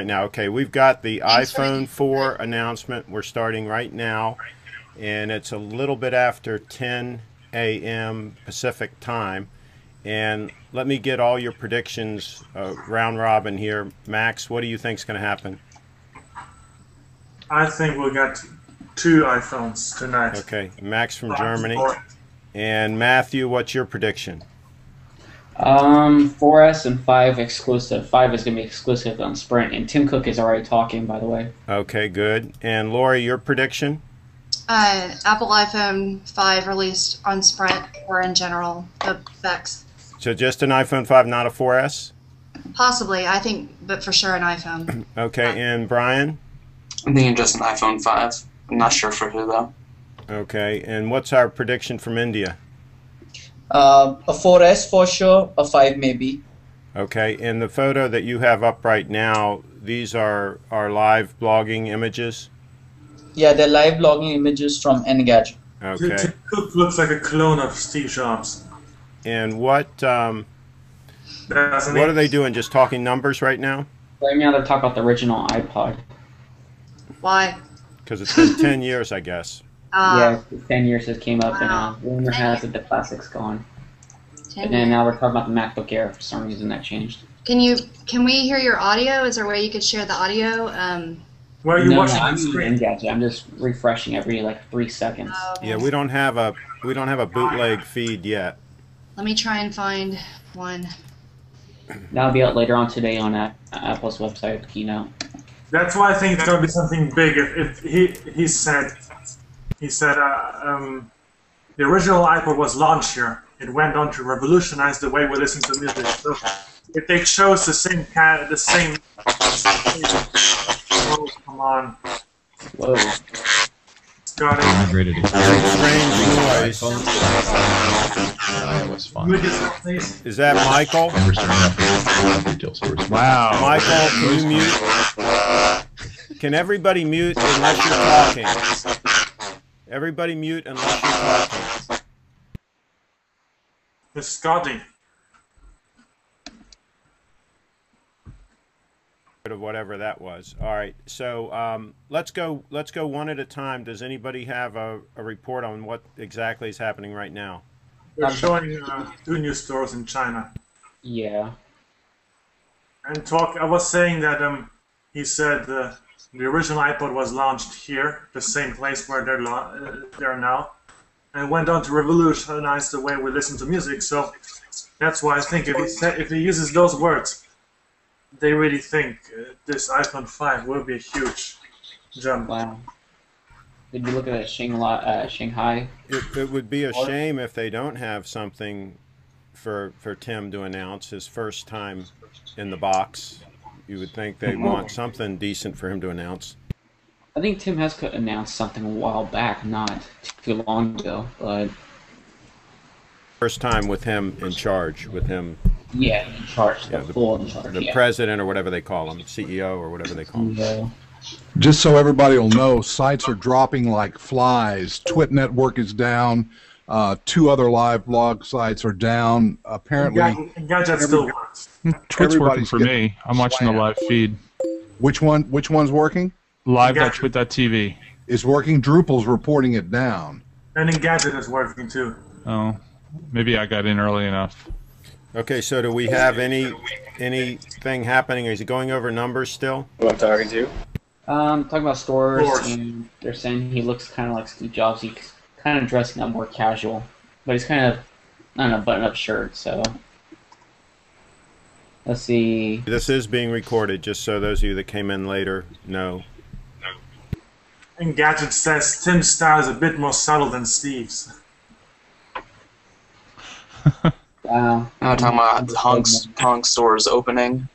Now, okay, we've got the iPhone 4 announcement. We're starting right now, and it's a little bit after 10 a.m. Pacific time. And let me get all your predictions round robin here. Max, what do you think is going to happen? I think we'll get 2 iPhones tonight. Okay, Max from Germany. And Matthew, what's your prediction? 4S and 5 exclusive. 5 is going to be exclusive on Sprint, and Tim Cook is already talking, by the way. Okay, good. And Lori, your prediction? Apple iPhone 5 released on Sprint or in general, the specs. So just an iPhone 5, not a 4S? Possibly, I think, but for sure an iPhone. Okay, and Brian? I'm thinking just an iPhone 5. I'm not sure for who, though. Okay, and what's our prediction from India? A 4S for sure, a 5 maybe. Okay, and the photo that you have up right now, these are live blogging images? Yeah, they're live blogging images from Engadget. Okay. Tim Cook looks like a clone of Steve Jobs. And what are they doing, just talking numbers right now? Right now they're talking about the original iPod. Why? Because it's been 10 years, I guess. Yeah, 10 years it came up, Wow. and rumor has it the plastic's gone. And then now we're talking about the MacBook Air. For some reason that changed. Can we hear your audio? Is there a way you could share the audio? Where are you watching I'm the screen? using Engadget. I'm just refreshing every like 3 seconds. Okay. Yeah, we don't have a bootleg feed yet. Let me try and find one. That'll be out later on today on Apple's website keynote. That's why I think it's going to be something big. If he said the original iPod was launched here. It went on to revolutionize the way we listen to music. So if they chose the same oh, come on. Whoa. Got it. Migrated it. Strange noise. That was fun. Mute yourself, please. Is that Michael? And we're starting off with retail stores. Wow. Michael, can you mute? Can everybody mute unless you're talking? Everybody mute unless you're talking. It's Scotty. Of whatever that was. All right, so let's go one at a time. Does anybody have a report on what exactly is happening right now? They're showing 2 new stores in China. Yeah. And I was saying that he said the original iPod was launched here, the same place where they're now, and went on to revolutionize the way we listen to music. So that's why I think if he uses those words, they really think this iPhone 5 will be a huge jump. Wow. Did you look at Shanghai? It would be a shame if they don't have something for Tim to announce his first time in the box. You would think they'd want something decent for him to announce. I think Tim has announced something a while back, not too long ago, but First time with him in charge, with him. yeah, in charge, Yeah, full in charge. The president or whatever they call him, CEO or whatever they call him. Yeah. Just so everybody will know, sites are dropping like flies. Twit Network is down. 2 other live blog sites are down. Apparently, Gadget still works. Everybody's Twit's working for getting me. I'm watching the live feed. which one's working? Live.twit.tv. Is working. Drupal's reporting it down. And Engadget is working too. Oh, maybe I got in early enough. Okay, so do we have anything happening? Is he going over numbers still? Who I'm talking to? Talking about stores, Stores. and they're saying he looks kind of like Steve Jobs. He's kind of dressing up more casual, but he's kind of, I don't know, button-up shirt, so. Let's see. This is being recorded, just so those of you that came in later know. Engadget says Tim's style is a bit more subtle than Steve's. Wow. I'm talking about Hong stores opening.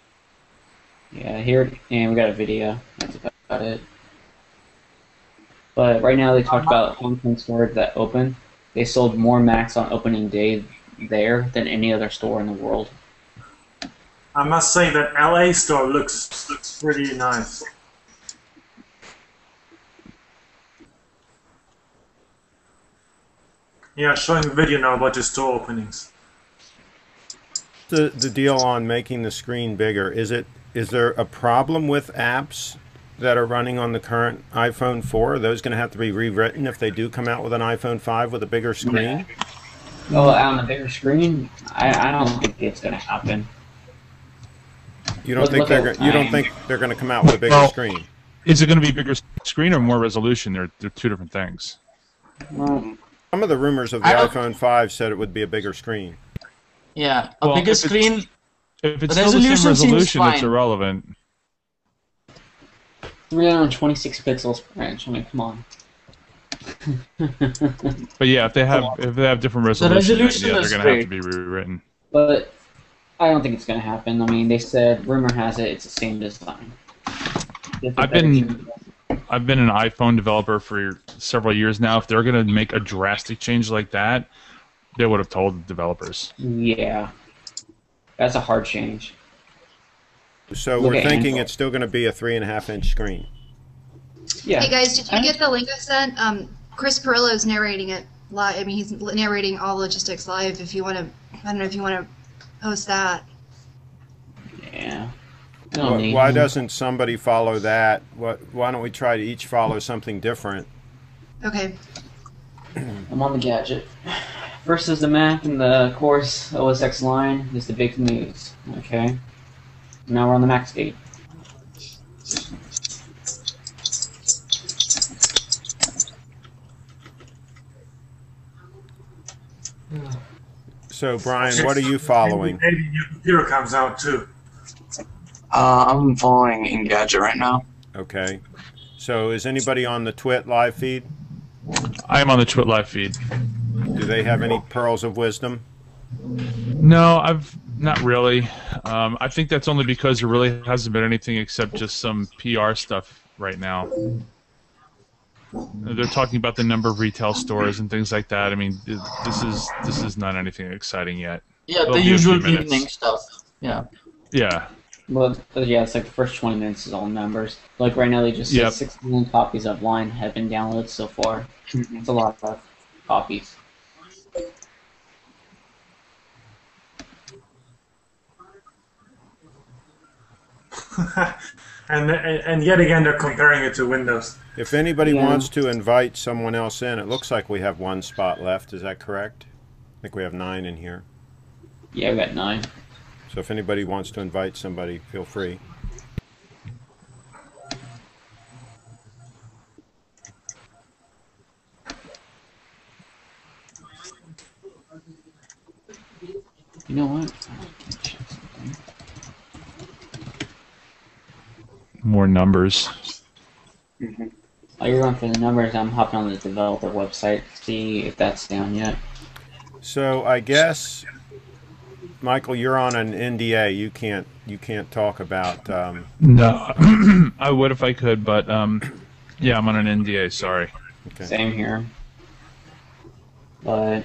Yeah, here, and we got a video. That's about it. But right now they talked about Hong Kong stores that open. They sold more Macs on opening day there than any other store in the world. I must say that LA store looks pretty nice. Yeah, showing a video now about your store openings. The deal on making the screen bigger, is it Is there a problem with apps that are running on the current iPhone 4? Are those going to have to be rewritten if they do come out with an iPhone 5 with a bigger screen? Well, on the bigger screen, I don't think it's going to happen. You don't think they're going to come out with a bigger screen? Is it going to be bigger screen or more resolution? They're two different things. Well, some of the rumors of the iPhone 5 said it would be a bigger screen. Yeah, a bigger screen. If it's still the same resolution, it's irrelevant. 326 pixels per inch. I mean, come on. But yeah, if they have different resolution, yeah, they're going to have to be rewritten. But I don't think it's going to happen. I mean, they said, rumor has it, it's the same design. I've been an iPhone developer for several years now. If they're going to make a drastic change like that, they would have told the developers. Yeah. That's a hard change. So we're thinking it's still going to be a 3.5-inch screen. Yeah. Hey guys, did you get the link I sent? Chris Perillo's narrating it live. I mean, he's narrating all logistics live. If you want to, I don't know if you want to post that. Yeah. Why doesn't somebody follow that? Why don't we try to each follow something different? Okay. I'm on the gadget. First is the Mac, and the course OS X line is the big news. Okay. Now we're on the Mac state. So, Brian, what are you following? Maybe your computer comes out too. I'm following Engadget right now. Okay. So, is anybody on the Twit live feed? I am on the Twit live feed. Do they have any pearls of wisdom? No, not really. I think that's only because there really hasn't been anything except just some PR stuff right now. They're talking about the number of retail stores and things like that. I mean, this is not anything exciting yet. Yeah, the usual evening stuff. Yeah. Yeah. Well, yeah, it's like the first 20 minutes is all numbers. Like right now, they just said 6 million copies of Line have been downloaded so far. It's a lot of copies. and yet again, they're comparing it to Windows. If anybody wants to invite someone else in, it looks like we have one spot left. Is that correct? I think we have 9 in here. Yeah, we got 9. So if anybody wants to invite somebody, feel free. You know what? More numbers. While you're going for the numbers, I'm hopping on the developer website to see if that's down yet. So I guess, Michael, you're on an NDA. You can't talk about. No, I would if I could, but yeah, I'm on an NDA. Sorry. Okay. Same here. But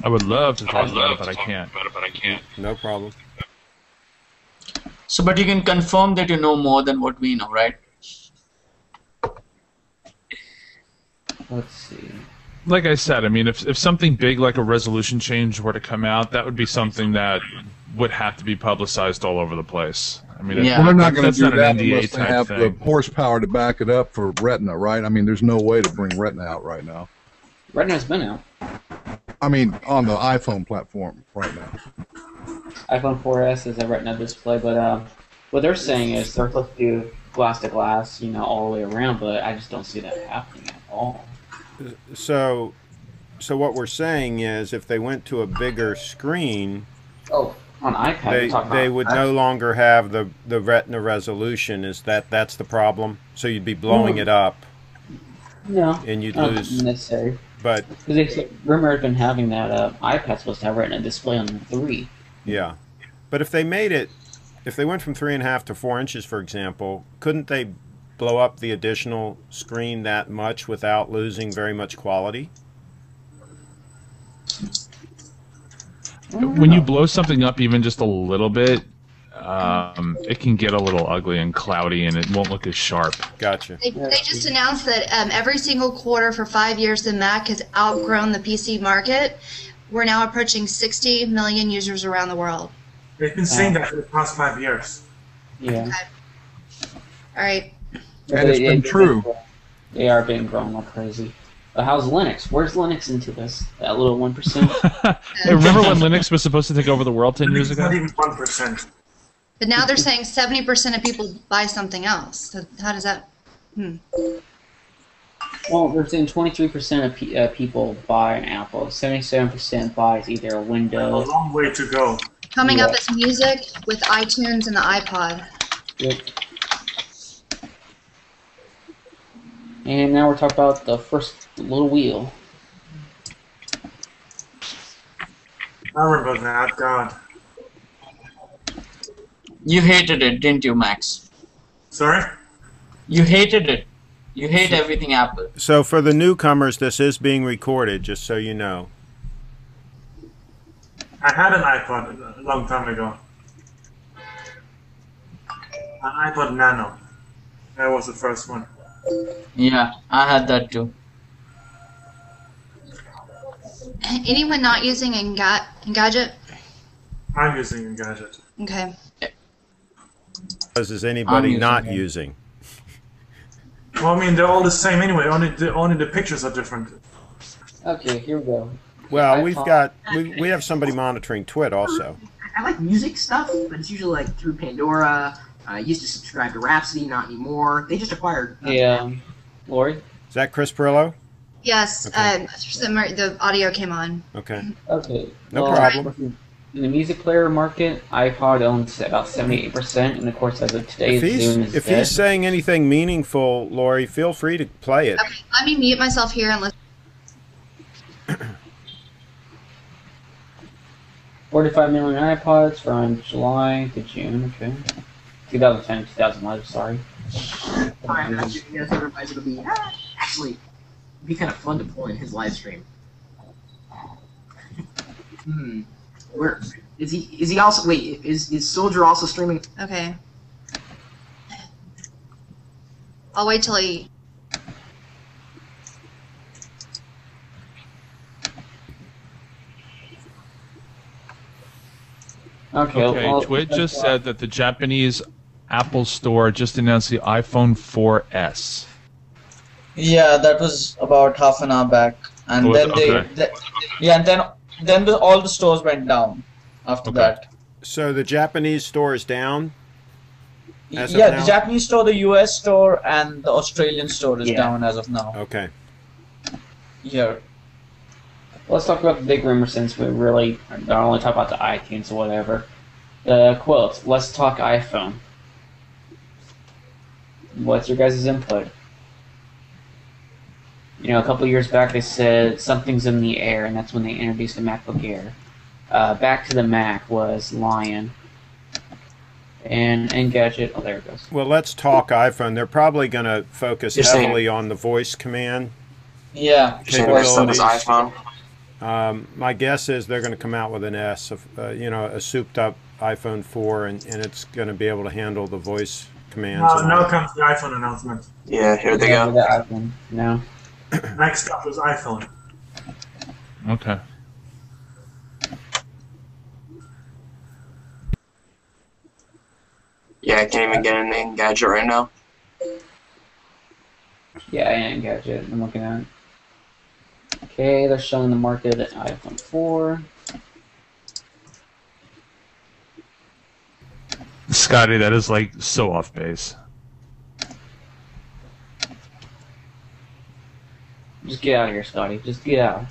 I would love to talk about it, but I can't. No problem. So, but you can confirm that you know more than what we know, right? Let's see. Like I said, I mean, if something big like a resolution change were to come out, that would be something that would have to be publicized all over the place. I mean, well, they're not going to do that unless they have the horsepower to back it up for Retina, right? I mean, there's no way to bring Retina out right now. Retina's been out. I mean, on the iPhone platform right now. iPhone 4S is a Retina display, but what they're saying is they're supposed to do glass to glass, you know, all the way around, but I just don't see that happening at all. So what we're saying is, if they went to a bigger screen, on iPad, they would no longer have the Retina resolution. That's the problem? So you'd be blowing it up. No, and you'd not lose. necessary. But rumor has been having that iPad's supposed to have Retina display on the 3. Yeah, but if they went from 3.5 to 4 inches, for example, couldn't they blow up the additional screen that much without losing very much quality? When you blow something up even just a little bit, it can get a little ugly and cloudy, and it won't look as sharp. Gotcha. They just announced that every single quarter for 5 years, the Mac has outgrown the PC market. We're now approaching 60 million users around the world. They've been saying that for the past 5 years. Yeah. Okay. All right. And it's been true. They are being grown like crazy. But how's Linux? Where's Linux into this? That little 1%? Hey, remember when Linux was supposed to take over the world 10 years ago? Not even 1%. But now they're saying 70% of people buy something else. So how does that? Well, they're saying 23% of people buy an Apple. 77% buys either a Windows. A long way to go. Coming up is music with iTunes and the iPod. Yep. And now we're talking about the first little wheel. I remember that, God. You hated it, didn't you, Max? Sorry? You hated it. You hate everything Apple. So for the newcomers, this is being recorded, just so you know. I had an iPod a long time ago. An iPod Nano. That was the first one. Yeah, I had that too. Anyone not using Engadget? I'm using Engadget. Okay. Is anybody using not it. using? Well, I mean, they're all the same anyway. Only the pictures are different. Okay, here we go. Well, we have somebody monitoring Twit also. I like music stuff, but it's usually like through Pandora. I used to subscribe to Rhapsody, not anymore. They just acquired. Lori? Is that Chris Perillo? Yes. Okay. The audio came on. Okay. Okay. No problem. In the music player market, iPod owns about 78%, and of course, as of today, If he's saying anything meaningful, Lori, feel free to play it. Okay, let me mute myself here and listen. 45 million iPods from July to June, okay. 2010, 2011, sorry. I'm not sure you guys everybody's gonna be actually it'd be kind of fun to pull in his live stream. Where is he? Is he also? Wait, is Soldier also streaming? Okay. I'll wait till he. Okay, Twit just said that the Japanese Apple Store just announced the iPhone 4S. Yeah, that was about half an hour back, and then then all the stores went down after that. So the Japanese store is down? Yeah, the Japanese store, the US store, and the Australian store is down as of now. Okay. Yeah. Let's talk about the big rumor since we really not only talk about the iTunes or whatever. The quotes, let's talk iPhone. What's your guys' input? You know, a couple years back they said something's in the air, and that's when they introduced the MacBook Air. Back to the Mac was Lion. And Engadget, oh there it goes. Well, let's talk iPhone. They're probably going to focus heavily on the voice command. Yeah. Capabilities. iPhone. My guess is they're going to come out with an S, a souped-up iPhone 4, and it's going to be able to handle the voice commands. Now comes the iPhone announcement. Yeah, here they go. The iPhone. No. Next up is iPhone. Okay. Yeah, I can't even get an Engadget right now. Yeah, Engadget. I'm looking at it. Okay, they're showing the market at iPhone 4. Scotty, that is like so off base. Just get out of here, Scotty. Just get out.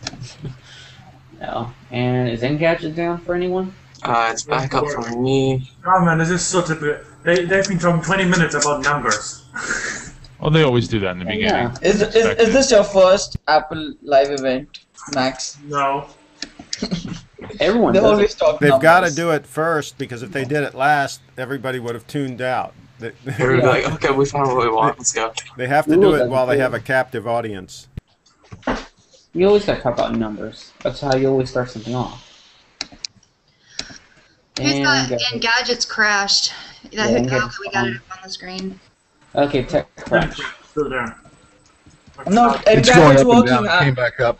No. And is Engadget down for anyone? It's back up for me. Oh man, this is so typical. They've been talking 20 minutes about numbers. Oh, they always do that in the beginning. Yeah. Is this your first Apple live event, Max? No. Everyone They does always it. talk They've got to numbers. do it first, because if they did it last, everybody would have tuned out. Here we go. Like, okay, we found what we want. Let's go. They have to do it while they have a captive audience. You always got to talk about numbers. That's how you always start something off. Who's got Engadget's crashed? We got it up on the screen. Okay, tech crunch. Still there. No, It's Engadget's going up and working. down. It came back up.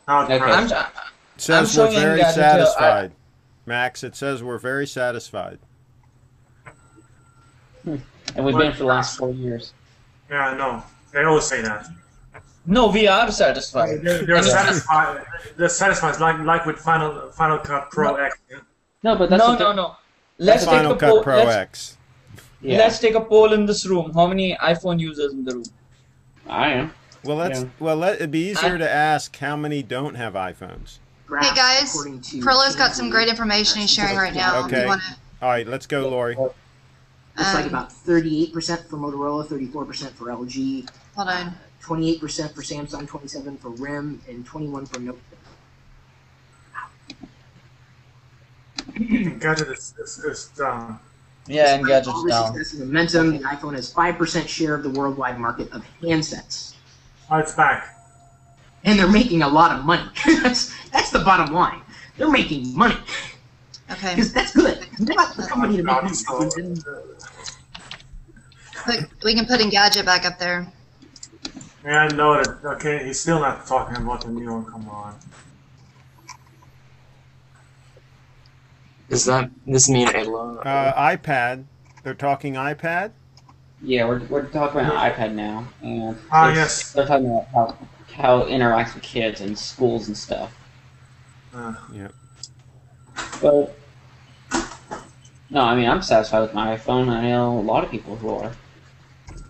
Okay. It says we're very satisfied. Max, it says we're very satisfied. And we've been for the last 4 years. Yeah, I know. They always say that. No, we are satisfied. They're satisfied. They're satisfied, like with Final Cut Pro X. Yeah? No, but that's no. Let's take a Cut poll. Pro X. Let's take a poll in this room. How many iPhone users in the room? I am. Well, it'd be easier to ask how many don't have iPhones. Hey guys, Perlo's got some great information he's sharing right now. Okay. All right, let's go, Lori. Looks like about 38% for Motorola, 34% for LG. Hold on. 28% for Samsung, 27% for RIM, and 21% for Nokia. Gadget is down. Yeah, and Gadget's all this down. success and momentum, the iPhone has 5% share of the worldwide market of handsets. Oh, it's back. And they're making a lot of money. that's the bottom line. They're making money. Okay. Because that's good. They're not the company to make these phones. We can put Engadget back up there. Yeah, I know that. Okay, he's still not talking about the new one. Come on. Does this mean a lot? iPad. They're talking iPad? Yeah, we're talking about iPad now. And yes. They're talking about how it interacts with kids and schools and stuff. Yep. But no, I mean I'm satisfied with my iPhone. I know a lot of people who are.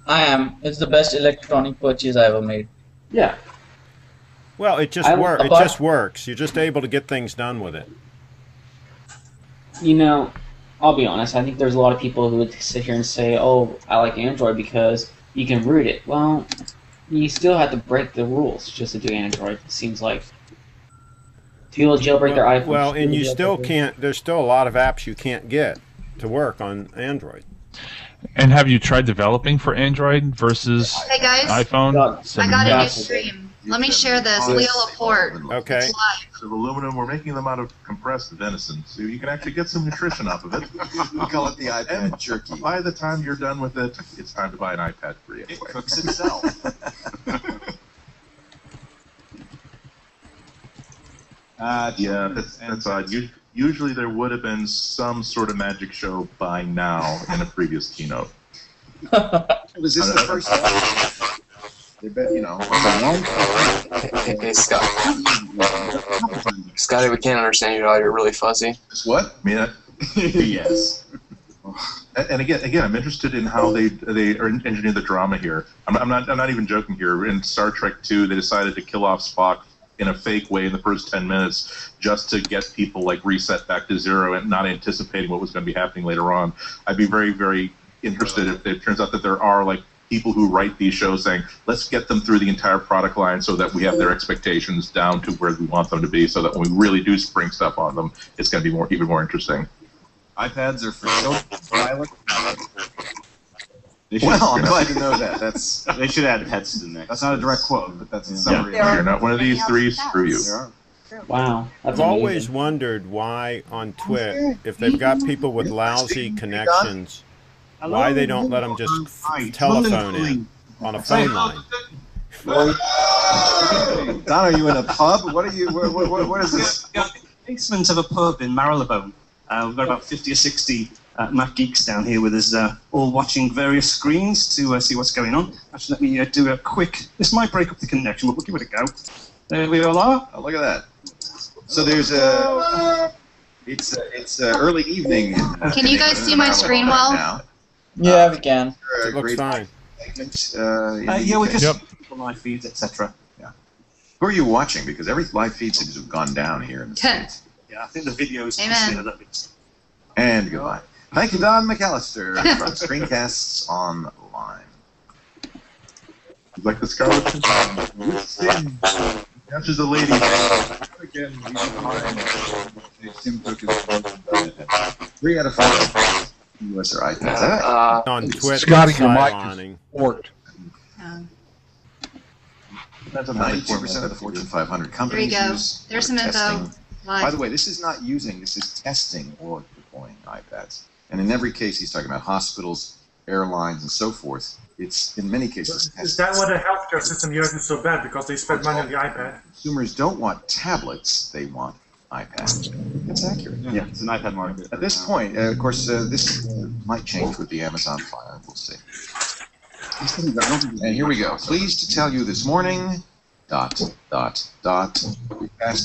I am. It's the best electronic purchase I ever made. Yeah. Well, it just works. It just works. You're just able to get things done with it. You know, I'll be honest. I think there's a lot of people who would sit here and say, "Oh, I like Android because you can root it." Well, you still have to break the rules just to do Android. It seems like people jailbreak their iPhone. Well, and you still can't. There's still a lot of apps you can't get to work on Android. And have you tried developing for Android versus Hey guys, iPhone? I got a new stream. Let me share this. Leo Laporte. Okay. It's live. Of aluminum, we're making them out of compressed venison, so you can actually get some nutrition off of it. We call it the iPad jerky. By the time you're done with it, it's time to buy an iPad for you. It cooks itself. Yeah, that's odd. Usually there would have been some sort of magic show by now in a previous keynote. Was this the first? They bet, you know. Hey, Scott. Scotty, we can't understand you at all. You're really fuzzy. What? Yes. And again, I'm interested in how they engineer the drama here. I'm not even joking here. In Star Trek II, they decided to kill off Spock in a fake way in the first 10 minutes just to get people like reset back to zero and not anticipating what was going to be happening later on. I'd be very, very interested if it turns out that there are like people who write these shows saying, let's get them through the entire product line so that we have their expectations down to where we want them to be, so that when we really do spring stuff on them, it's going to be even more interesting. iPads are for social violence. Well, I'm glad to know that. They should add pets to the next. That's not a direct quote, but that's a summary. If you're not one of these three, screw you. Wow. I've always wondered why on Twit, if they've got people with lousy connections, why they don't let them just telephone in on a phone line. Don, are you in a pub? What are you? What is this? Basement of a pub in Marylebone. We've got about 50 or 60 Mac geeks down here with us, all watching various screens to see what's going on. Actually, let me do a quick. This might break up the connection, but we'll give it a go. There we all are. Oh, look at that. So there's a. It's early evening. Can you guys see my screen well? Now. Yeah, we can. It looks fine. Yeah, we just live feeds, etc. Yeah. Who are you watching? Because every live feed seems to have gone down here in the States. Yeah, I think the videos. Amen. And goodbye. Thank you, Don McAllister from Screencasts Online. Like the Scarlet catches a lady. Again, 3 out of 5 US or iPads. On Twitter, Scotty, your mic is forked. That's 92% of the Fortune 500 companies. There you go. Use There's some info. testing. Live. By the way, this is not using, this is testing or deploying iPads. And in every case, he's talking about hospitals, airlines, and so forth. It's, in many cases, Is that why the healthcare system here is so bad? Because they spend money on the iPad? Consumers don't want tablets, they want iPads. That's accurate. Yeah, it's an iPad market. At this point, of course, this Might change with the Amazon Fire. We'll see. And here we go. Pleased to tell you this morning, we passed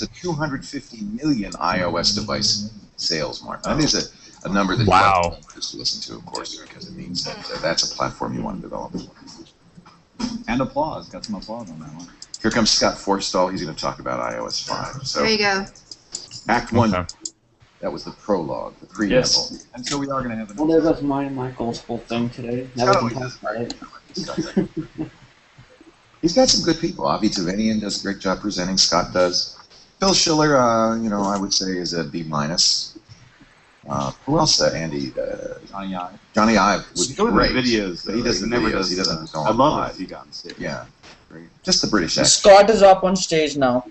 the 250 million iOS device sales mark. That is a number that you have to listen to, of course, because it means that that's a platform you want to develop. And applause. Got some applause on that one. Here comes Scott Forstall. He's going to talk about iOS 5. So, there you go. Act 1. That was the prologue, the preamble. Yes. And so we are going to have Well, there goes mine and Michael's whole thing today. Never can talk about it. He's got some good people. Avi Tavanian does a great job presenting. Scott does. Phil Schiller, I would say is a B-. Who else? Andy? Johnny Ive. Johnny Ive would be great. Videos, but he does the videos. He doesn't go on I love live. it if he got on stage. Yeah. Great. Just the British accent. Scott is up on stage now.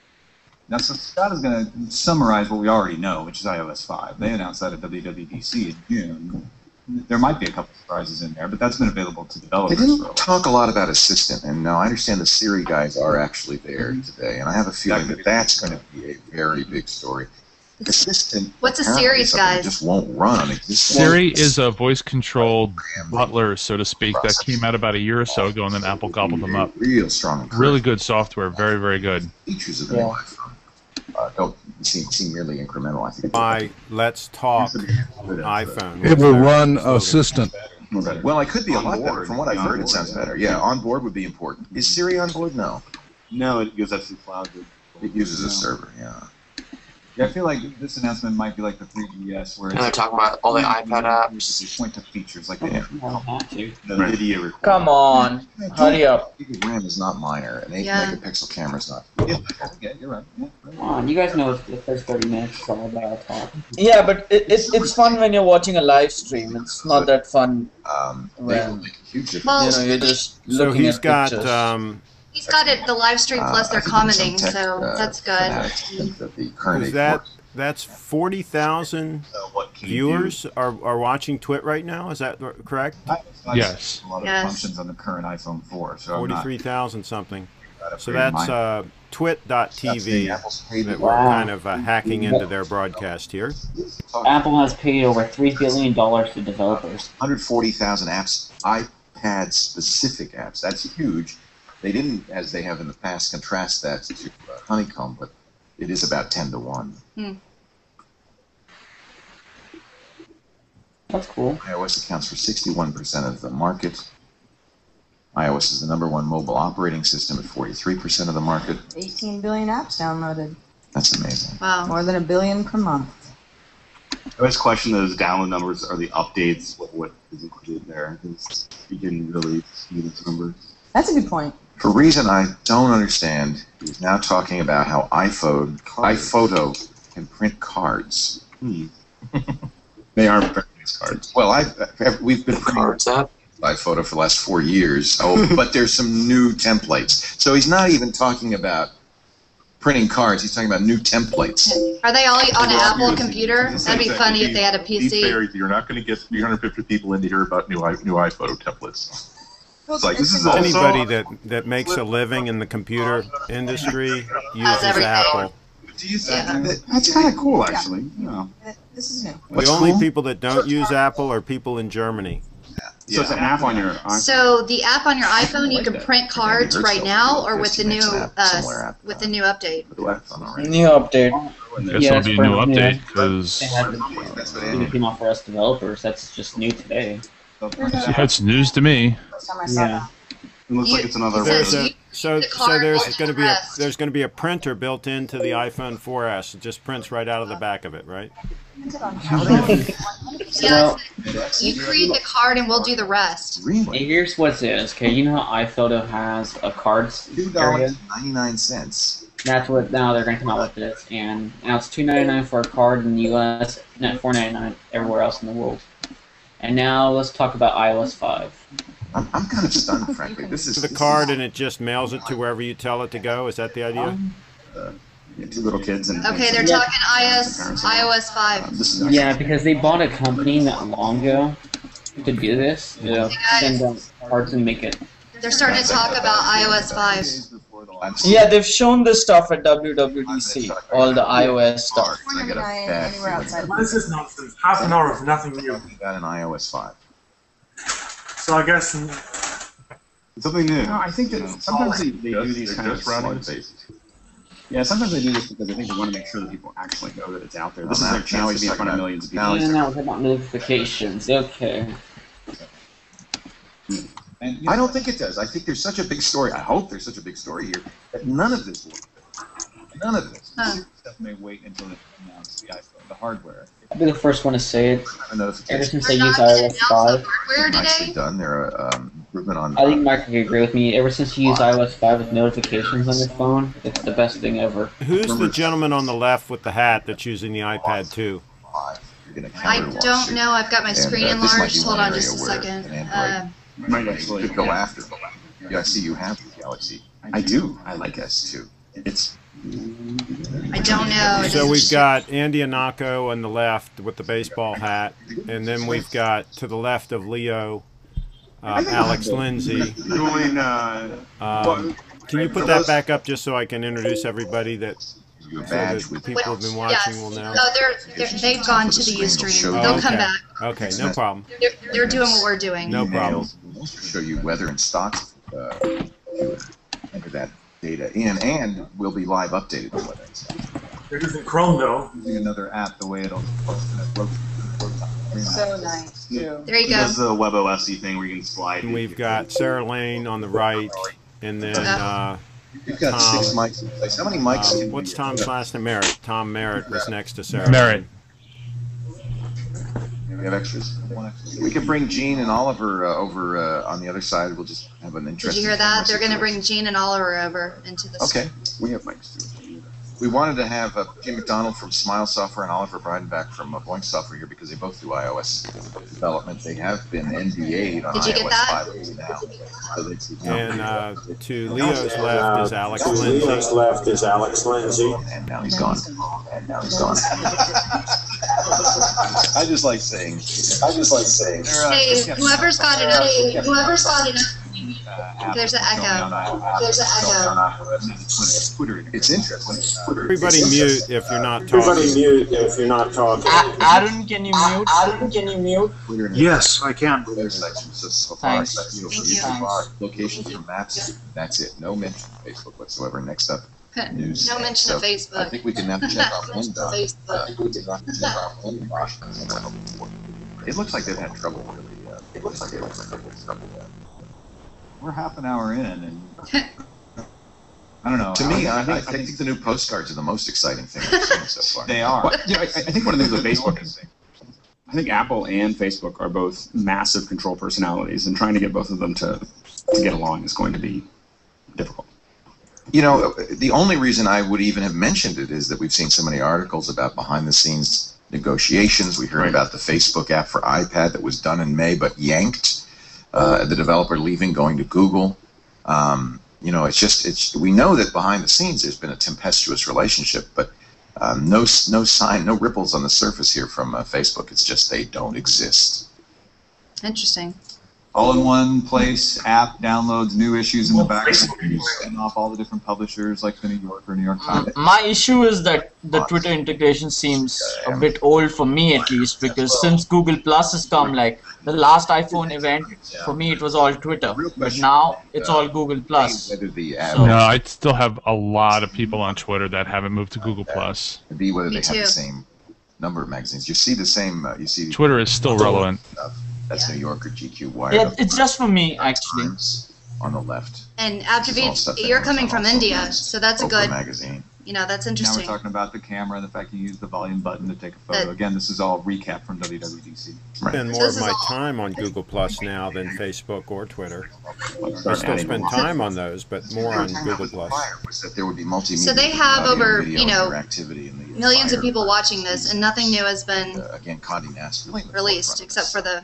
Now, so Scott is going to summarize what we already know, which is iOS 5. They announced that at WWDC in June. There might be a couple surprises in there, but that's been available to developers. They didn't talk a lot about Assistant, and now I understand the Siri guys are actually there today, and I have a feeling that that's going to be a very big story. Assistant. What's a Siri's, guys? Just won't run on existing. Siri is a voice-controlled butler, so to speak, that came out about a year or so ago, and then Apple gobbled them up. Real strong. Really good software. Very, very good. Features of the new iPhone don't seem merely incremental. I think. Let's talk iPhone. It will run Assistant. Well, it could be a lot better. From what I've heard, it sounds better. Yeah, on board would be important. Is Siri on board? No. No, it goes up to the cloud. It uses a server. Yeah. Yeah, I feel like this announcement might be like the 3GS, where and they're talking about all the iPad apps. They point to features like the video. Come on, hurry up. RAM is not minor, an 8-megapixel camera is not. Yeah, you're right. Yeah, Come on, you guys know the first 30 minutes is all about talk. Yeah, but it's fun when you're watching a live stream. It's not that fun when huge difference. Well, you're just so looking he's at got pictures. He's got it the live stream plus they're commenting, so that's good. That's 40,000 viewers are watching Twit right now. Is that correct? Yes. A lot of functions on the current iPhone 4. So 43,000 something. So that's twit.tv that we're kind of hacking into their broadcast here. Apple has paid over $3 billion to developers. 140,000 apps, iPad-specific apps. That's huge. They didn't, as they have in the past, contrast that to Honeycomb, but it is about 10 to 1. That's cool. iOS accounts for 61% of the market. iOS is the #1 mobile operating system at 43% of the market. 18 billion apps downloaded. That's amazing. Wow. More than 1 billion per month. I always question those download numbers or the updates, what is included there. You didn't really see those numbers. That's a good point. For a reason I don't understand, he's now talking about how iPhoto can print cards. They are printing these cards. Well, we've been printing iPhoto for the last 4 years. Oh, but there's some new templates. So he's not even talking about printing cards. He's talking about new templates. Are they all on an Apple computer? That'd be funny if they had a PC. You're not going to get 350 people in to hear about new iPhoto templates. It's like, this is anybody that makes a living in the computer industry uses Apple. Do you think that's kind of cool, actually? Yeah. This is new. The only people that don't use Apple are people in Germany. So it's an app on your iPhone. So the app on your iPhone, you can print cards right now, or with the new new update. New update. Guess it'll be a new update because it came out for us developers. That's just new today. It's news to me. Yeah. It looks like it's another. So there's going to be a printer built into the iPhone 4S. It just prints right out of the back of it, right? Yeah, you create the card and we'll do the rest. Hey, here's what it is. Okay, you know how iPhoto has a cards area? $2.99. That's what now they're going to come out with this, and now it's $2.99 for a card in the U.S. and $4.99 everywhere else in the world. And now let's talk about iOS 5. I'm kind of stunned, frankly. This is the card, and it just mails it to wherever you tell it to go. Is that the idea? Two little kids. Okay, they're talking iOS 5. Yeah, because they bought a company not long ago to do this. Send out cards and make it. They're starting to talk about iOS 5. Yeah, they've shown this stuff at WWDC, all the iOS stuff. Anywhere outside. What is this nonsense? Half an hour of nothing new. Got an iOS 5. So I guess Something new. No, I think that sometimes they do these kind of rounding bases. Yeah, sometimes they do this because I think they want to make sure that people actually know that it's out there. This is their chance to be in front of millions of people. And now about notifications. Okay. I don't think it does. I think there's such a big story. I hope there's such a big story here that none of this will. None of this. Stuff may wait until they announce the iPhone, the hardware. I'll be the first one to say it. Ever since they They're used not gonna iOS announce 5. the hardware Nicely today? done. They're improvement on. I think Mike could agree with me. Ever since you use iOS 5 with notifications on your phone, it's the best thing ever. Who's the gentleman on the left with the hat that's using the iPad 2? I don't know. I've got my screen enlarged. Hold on just a second. Might actually could go after. Yeah, I see you have the Galaxy. I do. I like S2. It's. I don't know. So we've got Andy Anako on the left with the baseball hat, and then we've got to the left of Leo, Alex Lindsay. Doing, can you put that back up just so I can introduce everybody that, so that people who've been watching will know? No, they've gone to the Ustream. They'll come back. Okay, no problem. They're doing what we're doing. No problem. We'll show you weather and stocks. Enter that data in, and we'll be live updated with weather and stocks. they're using Chrome though. Using another app, the way it'll. So nice. There you It go. does the WebOS-y thing where you can slide. And we've got Sarah Lane on the right, and then You've got 6 mics in place. How many mics? what's Tom's last name? Merritt. Tom Merritt was next to Sarah. Merritt. We have extras. We can bring Gene and Oliver over on the other side. We'll just have an Did interesting. you hear that? They're going to bring Gene and Oliver over into the. Okay, we have mics too. We wanted to have Jim McDonald from Smile Software and Oliver Breidenbach from Boeing Software here because they both do iOS development. They have been NDA'd on Did you get iOS that? 5 now. So And to Leo's left is Alex Lindsay. And now he's gone. I just like saying. Hey, whoever's got enough. There's an echo. It's interesting. Everybody mute if you're not talking. Aaron, can you mute? Yes, I can. So Thanks. locations from maps. That's it. No mention of Facebook whatsoever. Next up, news. No mention of Facebook. I think we can now check off Windows. It looks like they've had trouble. We're half an hour in, and I don't know. To me, I think the new postcards are the most exciting thing I've seen so far. They are. Well, I think one of the things with Facebook is, I think Apple and Facebook are both massive control personalities, and trying to get both of them to get along is going to be difficult. You know, the only reason I would even have mentioned it is that we've seen so many articles about behind-the-scenes negotiations. We heard about the Facebook app for iPad that was done in May but yanked. The developer leaving, going to Google. You know, we know that behind the scenes there's been a tempestuous relationship, but no sign, no ripples on the surface here from Facebook. It's just they don't exist. Interesting. All in one place, app downloads new issues in the background, and off all the different publishers like the New Yorker, New York Times. My issue is that the Twitter integration seems a bit old for me, at least, because since Google Plus has come, like the last iPhone event, for me it was all Twitter, but now it's all Google Plus. No, I still have a lot of people on Twitter that haven't moved to Google Plus. B, whether they have the same number of magazines. You see the same. You see. Twitter is still relevant. That's New Yorker, GQ, Wired. Yeah, it's just for me, actually. On the left. And after you're coming from India, so that's a good. Magazine. You know, that's Now interesting. we're talking about the camera and the fact you use the volume button to take a photo. Again, this is all recap from WWDC. I spend more of my time on Google Plus now than Facebook or Twitter. I still spend time on those, but more on Google Plus. So they have over, millions of people watching this, and nothing new has been released except for the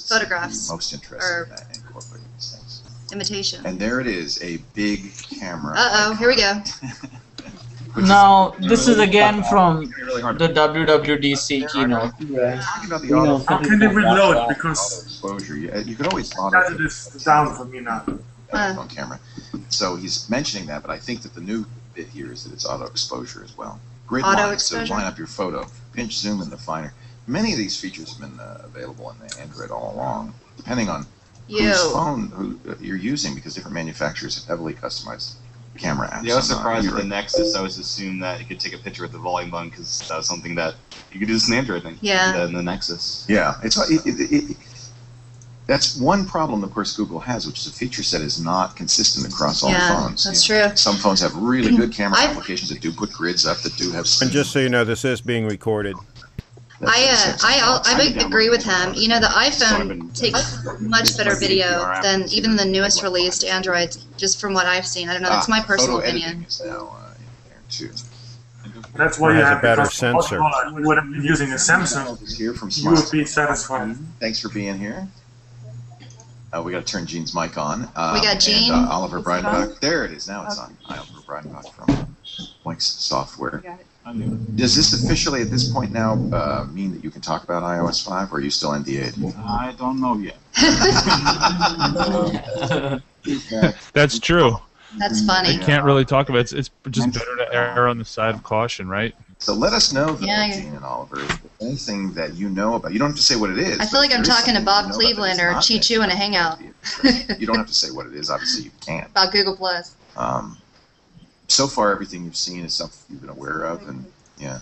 photographs most interested or in that and incorporating these things. imitation. And there it is, a big camera. Uh-oh, here we go. Now, this is again from the WWDC keynote. How can they reload? Because exposure. You could always that is down for me now. iPhone camera. So he's mentioning that, but I think that the new bit here is that it's auto exposure as well. Grid line, so line up your photo, pinch zoom in the finer. Many of these features have been available in the Android all along, depending on whose phone you're using, because different manufacturers have heavily customized camera apps. Yeah, I was surprised with the Nexus. I was assuming that you could take a picture with the volume button because that was something that you could do this in Android thing. Yeah. In the Nexus. Yeah, that's one problem, of course, Google has, which is a feature set is not consistent across all phones. That's true. Some phones have really good camera applications that do put grids up, that do have. And just so you know, this is being recorded. I agree with him. You know, the iPhone takes much better video than even the newest released Androids, just from what I've seen. I don't know. That's my personal opinion. That's why you have a better sensor. If you would have been using a Samsung, you would be satisfied. Thanks for being here. We got to turn Gene's mic on. We got Gene. And, Oliver Breidenbach. There it is. Now it's on. Oliver Breidenbach from Wix Software. Does this officially, at this point now, mean that you can talk about iOS 5, or are you still NDA'd? I don't know yet. That's true. That's funny. They can't really talk about it. It's just better to err on the side of caution, right? So let us know, Gene and Oliver, if there's anything that you know about. You don't have to say what it is. I feel like I'm talking to Bob Cleveland or Chi Chu in a hangout. You don't have to say what it is. Obviously, you can't. About Google Plus. So far, everything you've seen is something you've been aware of, and yeah.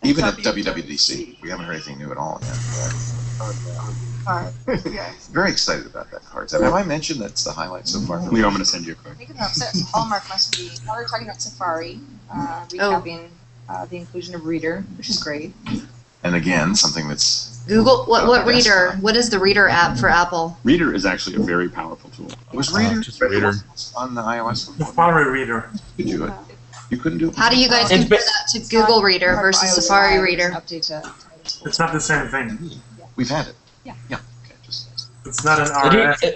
Even at WWDC, we haven't heard anything new at all yet. Very excited about that card. Have I mentioned that's the highlight so far? Leo, I'm going to send you a card. I think the hallmark must be, now they're talking about Safari, recapping the inclusion of Reader, which is great. And again, something that's... Google, what Reader? What is the Reader app for Apple? Reader is actually a very powerful tool. Was Reader Reader on the iOS? Safari Reader. You could do it. You couldn't do it. How do you guys compare that to Google Reader versus Safari Reader? It's not the same thing. We've had it. Yeah. Yeah. Okay, just... It's not an RF.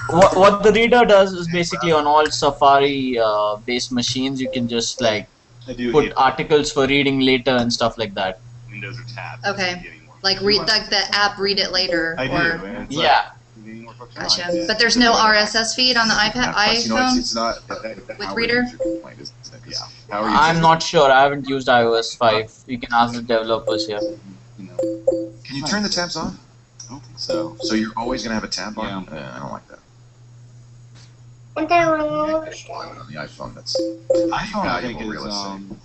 What the Reader does is basically on all Safari-based machines, you can just like put articles for reading later and stuff like that. Windows are tabbed. Okay. Like the app Read It Later. I do. Yeah. Gotcha. But there's no RSS feed on the iPhone You know, it's not, with Reader? Yeah. How are you I'm not sure. I haven't used iOS 5. You can ask the developers here. Can you turn the tabs off? So you're always going to have a tab on? Yeah. I don't like that. On the iPhone, that's iPhone, I think, is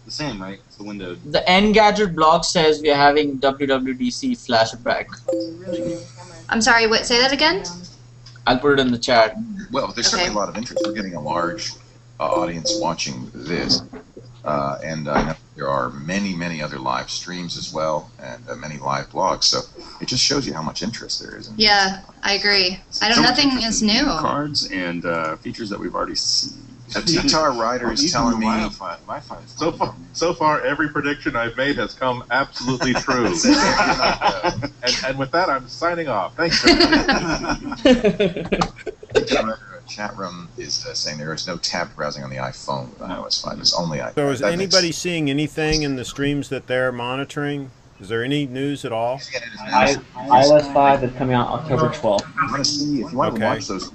the same, right? It's the window. The Engadget blog says we are having WWDC flashback. I'm sorry, what? Say that again? I'll put it in the chat. Well, there's certainly a lot of interest. We're getting a large audience watching this. And I know there are many, many other live streams as well, and many live blogs. So it just shows you how much interest there is. Yeah, I agree. Nothing is new. Cards and features that we've already seen. A T-Tar Rider is telling me. So far, every prediction I've made has come absolutely true. and with that, I'm signing off. Thanks. Chat room is saying there is no tab browsing on the iPhone with iOS 5. It's only iPhone. So is anybody seeing anything in the streams that they're monitoring? Is there any news at all? iOS 5 is coming out October 12th. I want to see if you want to watch those.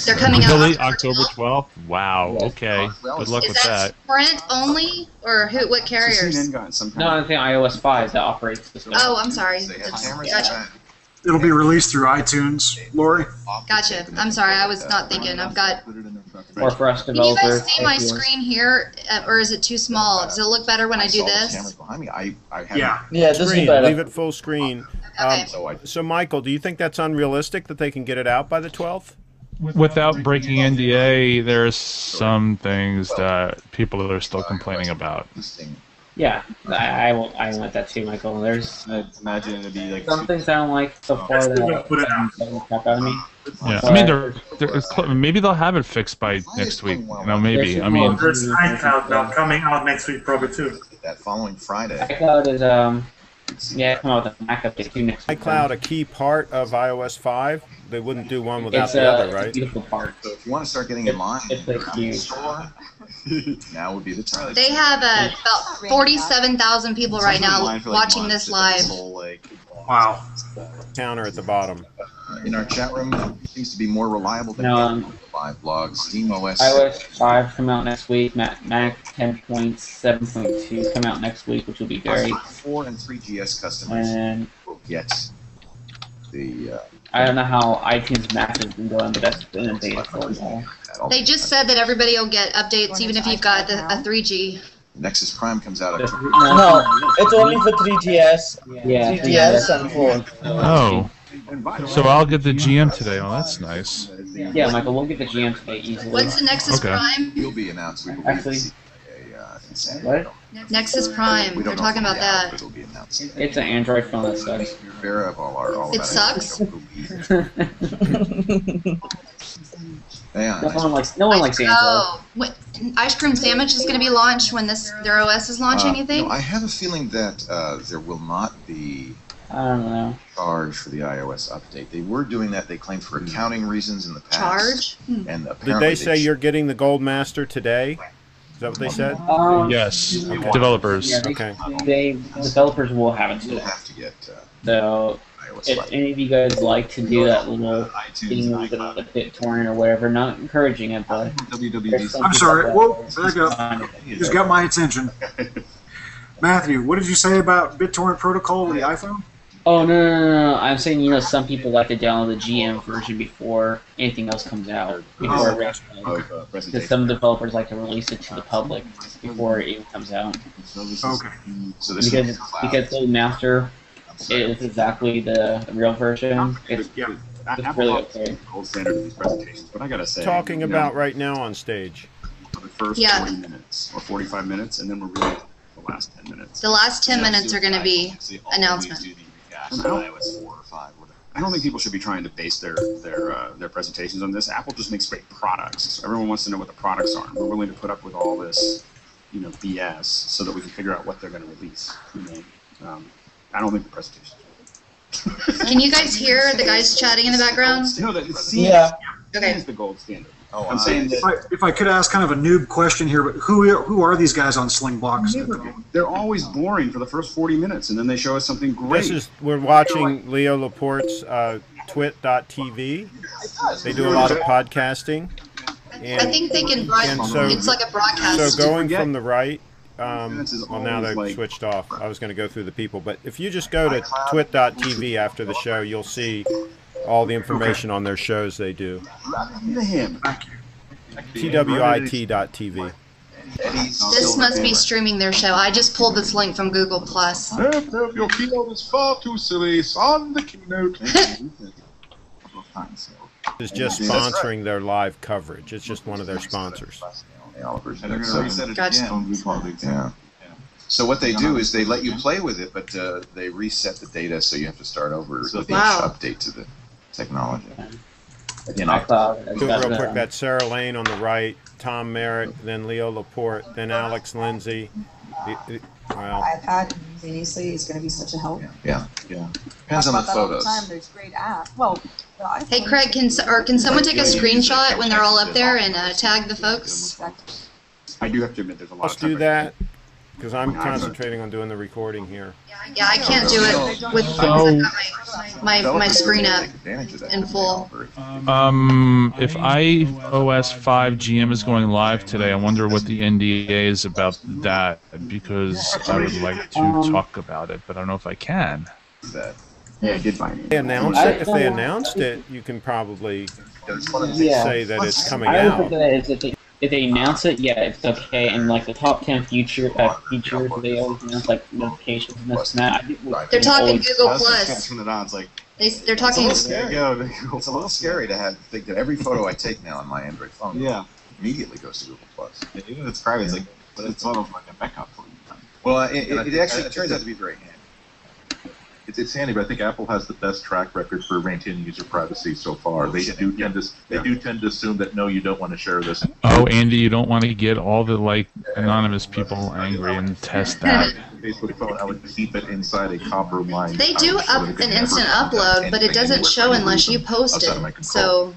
They're coming out really? October 12th? Wow. Okay. Good luck with that. Sprint only, or who? What carriers? No, I'm saying iOS 5 that operates the store. Oh, I'm sorry. Gotcha. It'll be released through iTunes, Lori. Gotcha. I'm sorry, I was not thinking. I've got. Or for us Can you developers. guys see my screen here, or is it too small? Does it look better when I do this? Yeah, this is screen. better. Leave it full screen. Okay. So, Michael, do you think that's unrealistic that they can get it out by the 12th? Without breaking NDA, there's some things that people are still complaining about. Yeah, I want that too, Michael. There's imagine it'd be like some things I don't like so far that crap out of me. Yeah, I mean, maybe they'll have it fixed by next week. You know, maybe. I mean, there's iCloud coming out next week probably too. That following Friday. iCloud is come out with a Mac update too next week. iCloud a key part of iOS 5. They wouldn't do one without It's the other, right? a beautiful part. So if you want to start getting in line, It's like huge. now would be the time. They have about 47,000 people right now watching this live. Wow. Counter at the bottom. in our chat room seems to be more reliable than live blogs. SteamOS. iOS 5 come out next week. Mac 10.7.2 come out next week, which will be great. 4 and 3GS customers will get the. I don't know how iTunes Mac has been going, but that's been in beta for a while. They just said that everybody will get updates, even if you've got a 3G. Nexus Prime comes out. No, it's only for 3GS. Yeah, 3GS and 4. Oh. So I'll get the GM today. Oh, that's nice. Yeah, Michael, we'll get the GM today easily. What's the Nexus Prime? Will be announced. Actually, what? Nexus Prime. They're talking about that. It's an Android phone that sucks. It sucks? No one likes Android. Oh, what, Ice Cream Sandwich is going to be launched when their OS is launching, you think? No, I have a feeling that there will not be I don't know. charge for the iOS update. They were doing that, they claimed, for accounting reasons in the past. Charge? And Did they say you're getting the Gold Master today? Is that what they said? Yes. Okay. Developers. Yeah, developers will have it today. Have to get. So, if any of you guys like to do that little thing with the BitTorrent or whatever, not encouraging it, but I'm sorry. Whoa, back up. You just got my attention. Matthew, what did you say about BitTorrent protocol with the iPhone? Oh, no. I'm saying, some people like to download the GM version before anything else comes out. Because some developers like to release it to the public before it even comes out. Okay. Because the master is exactly the real version. It's really okay. Gold standard of these presentations, but I gotta say, Talking about right now on stage. The first 20 minutes or 45 minutes, and then we're really the last 10 minutes. The last 10 minutes are going to be announcement. I don't think people should be trying to base their presentations on this. Apple just makes great products. So everyone wants to know what the products are. And we're willing to put up with all this, BS, so that we can figure out what they're going to release. I don't think the presentation. Can you guys hear the guys chatting in the background? No, it's Okay. the gold standard. Oh, I'm saying that if I could ask kind of a noob question here, but who are these guys on Slingblocks? they're always boring for the first 40 minutes, and then they show us something great. We're watching Leo Laporte's twit.tv. They do a lot of podcasting. And, I think they can run. It's like a broadcast. So going from the right. Well, now they've switched off. I was going to go through the people, but if you just go to twit.tv after the show, you'll see all the information on their shows they do. TWIT.tv. This must be streaming their show. I just pulled this link from Google Plus. Your keynote is far too silly. On the keynote. It's just sponsoring their live coverage. It's just one of their sponsors. Gotcha. Yeah. So what they do is they let you play with it, but they reset the data, so you have to start over with each update to the technology. Do it real quick. That's Sarah Lane on the right, Tom Merritt, then Leo Laporte, then Alex Lindsay. iPad previously is going to be such a help. Yeah. Depends on the photos. There's great apps. Well, hey Craig, can someone take a screenshot when they're all up there and tag the folks? I do have to admit, there's a lot. Let's do that because I'm concentrating on doing the recording here. Yeah, I can't do it with my screen up in full. If iOS 5 GM is going live today, I wonder what the NDA is about that, because I would like to talk about it, but I don't know if I can. Yeah, I did find it. If they announced it, you can probably say that it's coming out. If they announce it, yeah, it's okay. And like the top 10 features, they always announce like notifications and this and that. They're talking Google Plus. They're talking. It's a little scary to think that every photo I take now on my Android phone immediately goes to Google Plus. Even if it's private, but it's sort of like a backup for you. Well, it actually turns out to be very handy. It's handy, but I think Apple has the best track record for maintaining user privacy so far. They do tend to assume that no, you don't want to share this. Oh, Andy, you don't want to get all the anonymous people angry and test that. Facebook phone, I would keep it inside a copper line. They do up an instant upload, but it doesn't show unless you post it. So.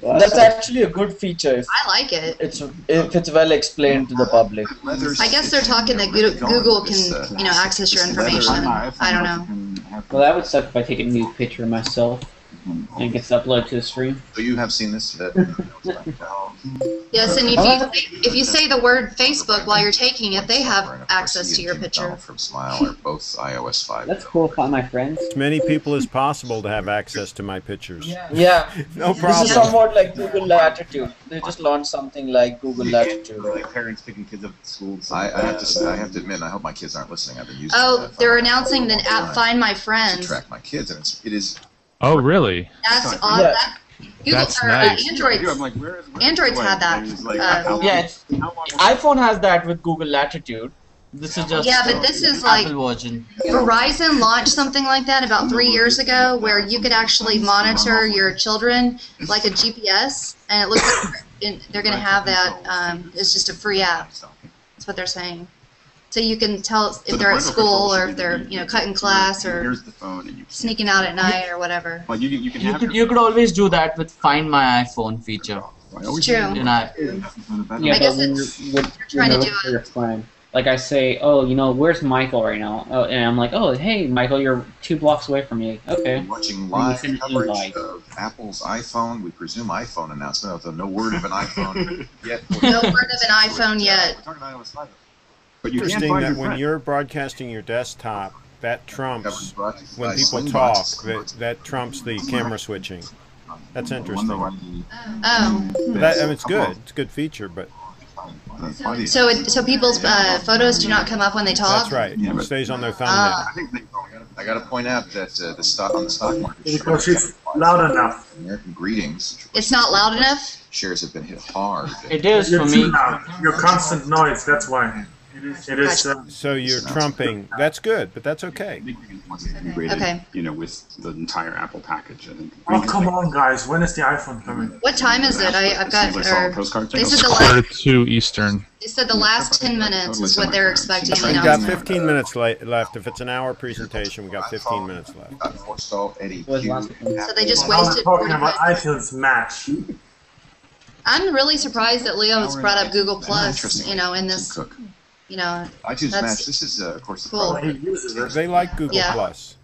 That's actually a good feature. I like it. If it's well explained to the public. I guess they're talking that Google can, access your information. I don't know. Well, that would suck if I take a nude picture of myself. And it gets uploaded to the stream. So you have seen this? Yes, and if you say the word Facebook while you're taking it, they have access to your picture. From Smile are both iOS 5. That's cool, find my friends. As many people as possible to have access to my pictures. Yeah. No This problem. is somewhat like Google Latitude. They just launched something like Google Latitude. Like parents picking kids up at school. I have to admit, I hope my kids aren't listening. I've been using They're announcing an app, Find My to Friends. track my kids, and it is. Oh, really? That's awesome. Google That's or nice. Android's had that. Yeah, iPhone has that with Google Latitude. This is just Yeah, but this is like Apple version. Verizon launched something like that about 3 years ago, where you could actually monitor your children like a GPS, and it looks like they're going to have that. It's just a free app. That's what they're saying. So you can tell if they're at school or if they're cutting class or sneaking out at night or whatever. Well, You could always do that with Find My iPhone feature. It's true. Yeah, I guess but when you're trying to do for your friend. Like I say, oh, where's Michael right now? Oh, and I'm like, oh, hey, Michael, you're 2 blocks away from me. Okay. Watching live coverage of Apple's iPhone, we presume iPhone announcement, although no word of an iPhone yet. No word of an iPhone yet. But you can't Interesting find that your when friend. you're broadcasting your desktop, that trumps when by people Slingbots. talk. That trumps the camera switching. That's interesting. Oh. It's good. It's a good feature, but So people's photos do not come up when they talk? that's right. It stays on their thumbnail. I got to point out that the stock on the stock market Because it's loud enough. American Greetings It's not loud enough? shares have been hit hard. It is You're for too me. loud. Your constant noise, that's why. It is. So you're trumping. That's good, but that's okay. Integrated, Okay. with the entire Apple package. I think. Oh, come on, guys. When is the iPhone coming? What time is it? I've got. Seems like solid postcard They thing. said the Quarter last. to Eastern. They said the last 10 minutes is what they're expecting. We got 15 minutes left. If it's an hour presentation, we got 15 minutes left. So they just I was wasted talking 45 about iTunes Match. I'm really surprised that Leo has brought up Google Plus, in this, iTunes that's Match. This is, of course, the cool. They like Google Yeah. Plus.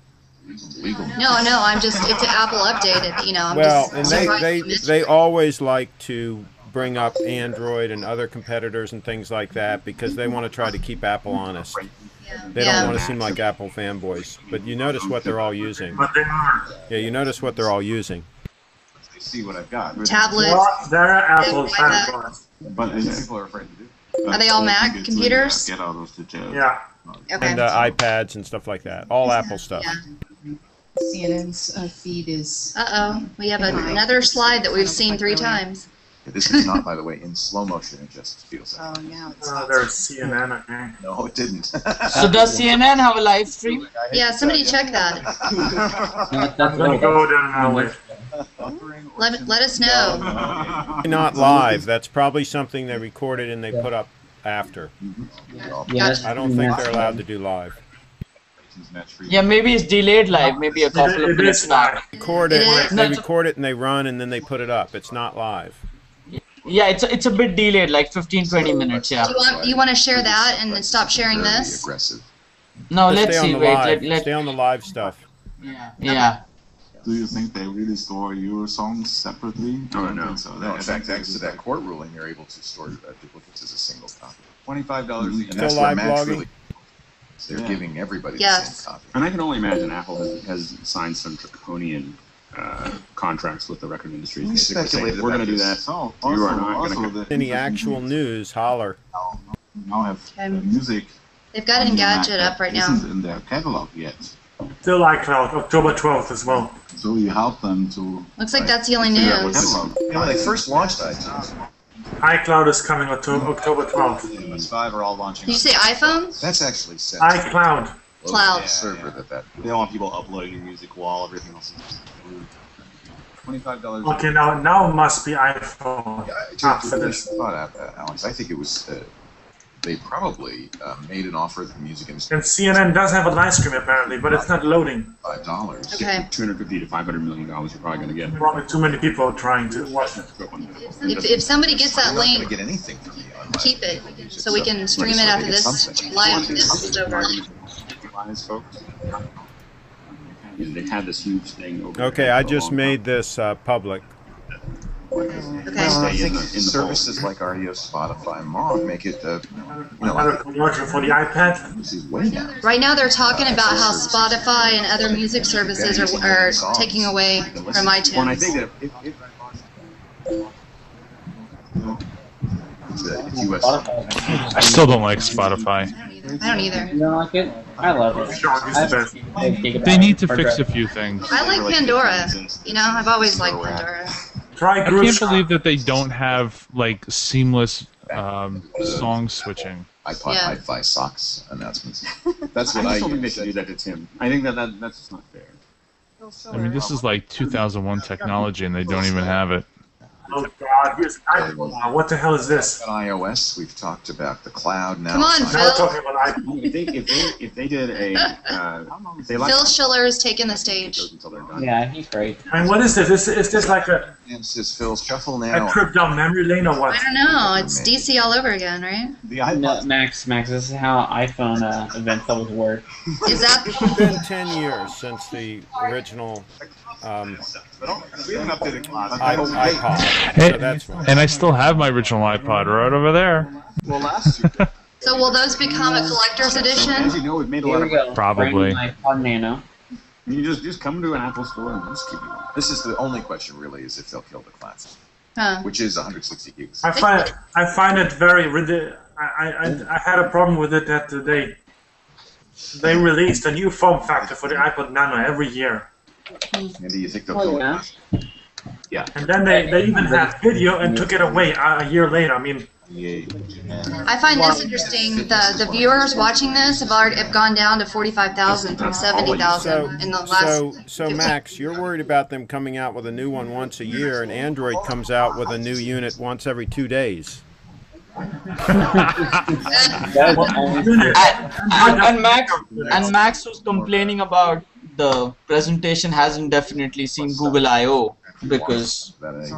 legal. No, I'm just, it's an Apple update, I'm Well, just and surprised they always like to bring up Android and other competitors and things like that because they want to try to keep Apple honest. They don't want to seem like Apple fanboys. But you notice what they're all using. But they are. Yeah, you notice what they're all using. They see what I've got. Tablets. Well, they're Apple things like that. fanboys. But people are afraid to do. Are they all Mac computers? Get out of the jail. Yeah. Okay. And iPads and stuff like that. All Apple stuff. Yeah. CNN's feed is. Uh-oh. We have another slide that we've seen 3 times. This is not, by the way, in slow motion. It just feels like. Oh, now it's. There's CNN, okay. No, it didn't. So does CNN have a live stream? Yeah, somebody check that. I'm going to go there now with. Let us know. Not live. That's probably something they recorded and they put up after. I don't think they're allowed to do live. Yeah, maybe it's delayed live, maybe a couple of minutes back. They record it and they run and then they put it up. It's not live. Yeah, it's a bit delayed, like 15-20 minutes. Yeah. You want to share that and then stop sharing this? Aggressive. No, Let's let's stay on see. the Wait, live. let Stay on the live stuff. Yeah. Do you think they really store your songs separately? Oh, no. So no, in fact, thanks to that court ruling, they're able to store duplicates as a single copy. $25 And each. that's Still where live Match blogging? really. They're giving everybody the Yes. same copy. And I can only imagine Apple has signed some draconian contracts with the record industry. We Basically saying, speculated we're going about to do this. that. So, You are also- not also going to. the- Any actual news, holler. Now have music. They've got Engadget up right now. Isn't in their catalog yet. Still iCloud, October 12th as well. So you help them to. Looks like that's the only figure out what news. catalog. When they first launched iTunes, iCloud is coming October 12th. iOS 5 are all launching. Did you say iPhone? that's actually set iCloud. Cloud. server that. They don't want people uploading your music while everything else is $25. Okay, now it must be iPhone. After this. Alex, I think it was. They probably made an offer that the music industry. And CNN does have a live stream apparently, but it's not loading. $5. Okay. $250 to $500 million you're probably going to get. Probably too many people trying to watch it. If somebody gets that You're not link, gonna get anything from me on my keep it music, so we can stream it after this live. This is over. Folks. they had this huge thing over. Okay, I just made this public. Well, I think services like RDO, Spotify, Mog make it, Another commercial for the iPad. Right now they're talking about how Spotify and other music services are taking away from iTunes. Well, and I think that it's US. I still don't like Spotify. I don't either. You don't like it? I love it. They need to fix a few things. I like Pandora. You know, I've always liked Pandora. I can't believe that they don't have like seamless song switching. iPod Yeah. Hi-Fi socks announcements. That's what I I just don't think they use. should do that to Tim. I think that's just not fair. I mean, this is like 2001 technology, and they don't even have it. Oh God, here's iPhone now. What the hell is this? On iOS, we've talked about the cloud now. Come on, it's Now we're Phil. talking about iPhone. If they did a if they Phil Schiller is taking the stage. until they're done. Yeah, he's great. And what is this? Is this like a And says Phil, shuffle now. trip down memory lane or what? I don't know. It's DC all over again, right? The No, iPod. Max, this is how iPhone events always work. Is that? It's been 10 years since the original We haven't updated class. iPod. So that's why. And I still have my original iPod right over there. Well, last year, So will those become a collector's as edition? you know, we've made a Here lot we of. go. Probably. Brand new iPod Nano. You just come to an Apple store and just keep it. This is the only question, really, is if they'll kill the classic, Huh. which is 160 gigs. I find it very I had a problem with it that they released a new form factor for the iPod Nano every year. And do you think they'll Oh, kill yeah. it? Yeah. And then they even had video and took it away a year later. I mean, I find this interesting. The viewers watching this have gone down to 45,000 from 70,000 in the last. So Max, you're worried about them coming out with a new one once a year, and Android comes out with a new unit once every 2 days. And Max was complaining about the presentation hasn't definitely seen Google I/O because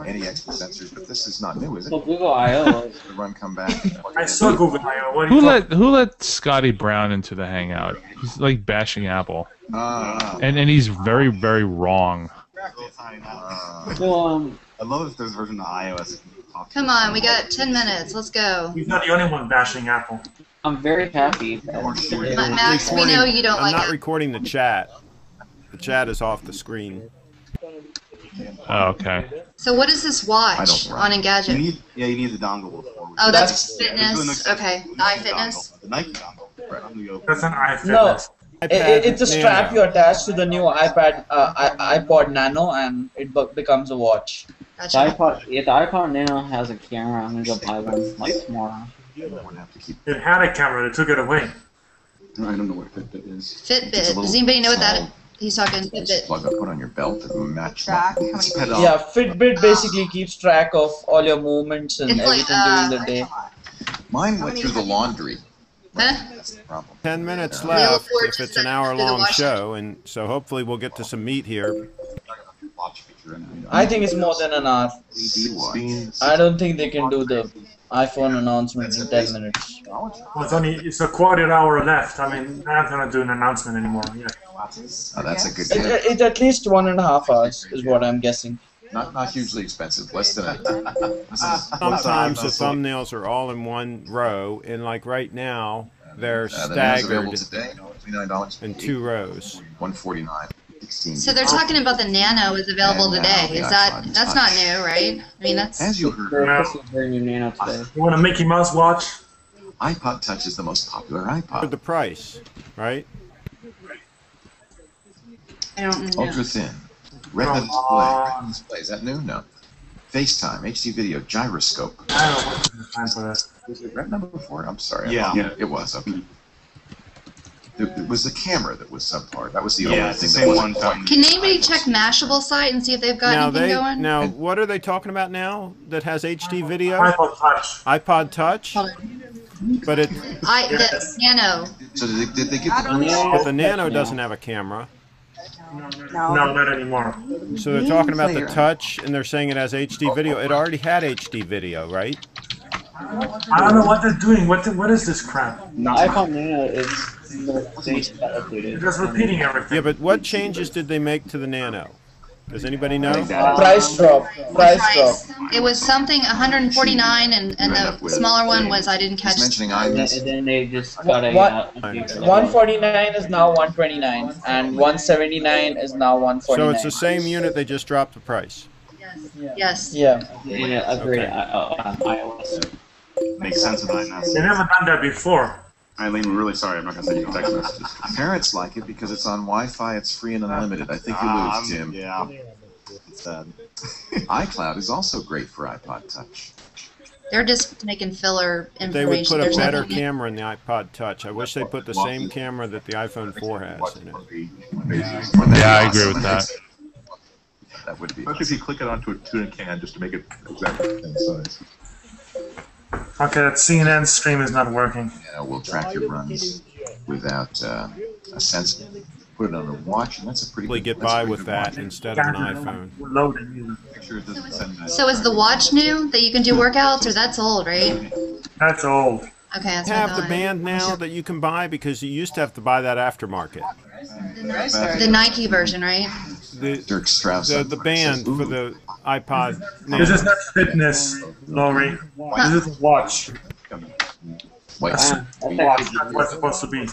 Any extra sensors, but this is not new, is it? Well, Google I/O. The run come back. I saw Google I/O. What are you Who let Scotty Brown into the Hangout? He's like bashing Apple, and he's very, very wrong. Well, I love if there's a version of iOS. Come on, we got 10 minutes. Let's go. He's not the only one bashing Apple. I'm very happy. Max, we know you don't I'm like not it. recording the chat. The chat is off the screen. Oh, okay. So what does this watch on Engadget? You need the dongle. Oh, that's fitness. Okay, iFitness. The Nike dongle. That's an iFitness. no, iPad it's a strap Nano. you attach to the new iPod Nano, and it becomes a watch. The iPod Nano has a camera. I'm gonna go buy one like tomorrow. It had a camera. They took it away. I don't know what Fitbit is. Fitbit. Does anybody know what that? He's talking Fitbit. Plug I put on your belt and match. Track how many pedal. Yeah, Fitbit basically keeps track of all your movements and It's like, everything during the day. Mine went through the laundry. Huh? That's the problem. 10 minutes Wheel of left Fortune if it's an to the hour-long washing. show, and so hopefully we'll get to some meat here. I think it's more than an hour. I don't think they can do the iPhone announcement in 10 minutes. Well, it's a quarter hour left. I mean, they're not gonna do an announcement anymore. Yeah. Oh, that's a good deal. It's at least 1.5 hours, is what I'm guessing. Not hugely expensive. Less than a. Sometimes the thumbnails are all in one row, and like right now, they're The name's available staggered today. $29. in 2 rows. $149. So they're talking about the Nano is available today. Is that's not new, right? I mean, that's. As you heard, This is very new Nano today. You want a Mickey Mouse watch? iPod Touch is the most popular For iPod. the price, right? I don't know. Ultra thin. Retina display. Display. Is that new? No. FaceTime, HD video, gyroscope. I don't know what's the time for that. Was it Retina before? I'm sorry. Yeah. It was. Okay. It was the camera that was subpar. That was the Yeah, only it's the thing that same wasn't one. Can anybody check Mashable site and see if they've got anything going? Now what are they talking about now that has HD video? iPod Touch. iPod Touch? Hold on. But it The Nano. So did they get but the Nano doesn't have a camera. No, not anymore. So they're talking about the Touch, and they're saying it has HD video. It already had HD video, right? I don't know what they're doing. What is this crap? The iPhone Nano is Just repeating everything. Yeah, but what changes did they make to the Nano? Does anybody know? Price drop. Price drop. It was something 149, and the smaller one was I didn't catch. And then they just got a 149 is now 129, and 179 is now 149. So it's the same unit, they just dropped the price. Yes. Yeah. Upgrade on iOS. Makes sense with iOS. They never done that before. Eileen, we're really sorry. I'm not going to send you text messages. Parents like it because it's on Wi-Fi, it's free and unlimited. I think you lose, Tim. Yeah. It's sad. iCloud is also great for iPod Touch. They're just making filler information. They would put a There's better nothing- camera in the iPod Touch. I wish they put the same camera that the iPhone 4 has in it. Yeah, I agree with that. That would be. Especially if you click it onto a tuna can just to make it exactly the same size. Okay, that CNN stream is not working. Yeah, we'll track your runs without a sensor. Put it on a watch, and that's a pretty. Probably get by with that instead of an iPhone. Loading. So is the watch new that you can do workouts, or that's old, right? That's old. Okay, that's You what I have the thought. band now that you can buy because you used to have to buy that aftermarket. The Nike version, right? Dirk Strauss. The band for the iPod. This is not fitness, Laurie. This is a watch. Watch, that's what it's supposed to be.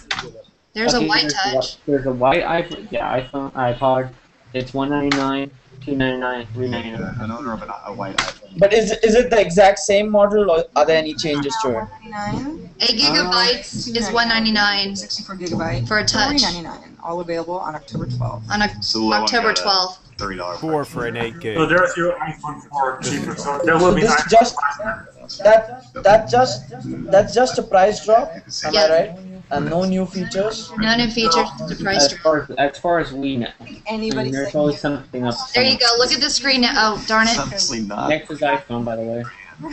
There's a white touch. There's a white iPhone, iPhone, iPod. It's $199, $299, $399. An owner of a white iPhone. But is it the exact same model, or are there any changes to it? 8 gigabytes is $199. 64 gigabyte. For a touch. $399. All available on October 12th. On October 12th. $30. 4 for an 8 gig. So there's your iPhone 4 cheaper. So there will be This that's just a price drop. Am I right? And no new features. No new features. The price drop. As far as we know. Anybody There's always something up. There you go. Look at the screen now. Oh, darn it. Obviously not. Next is iPhone, by the way.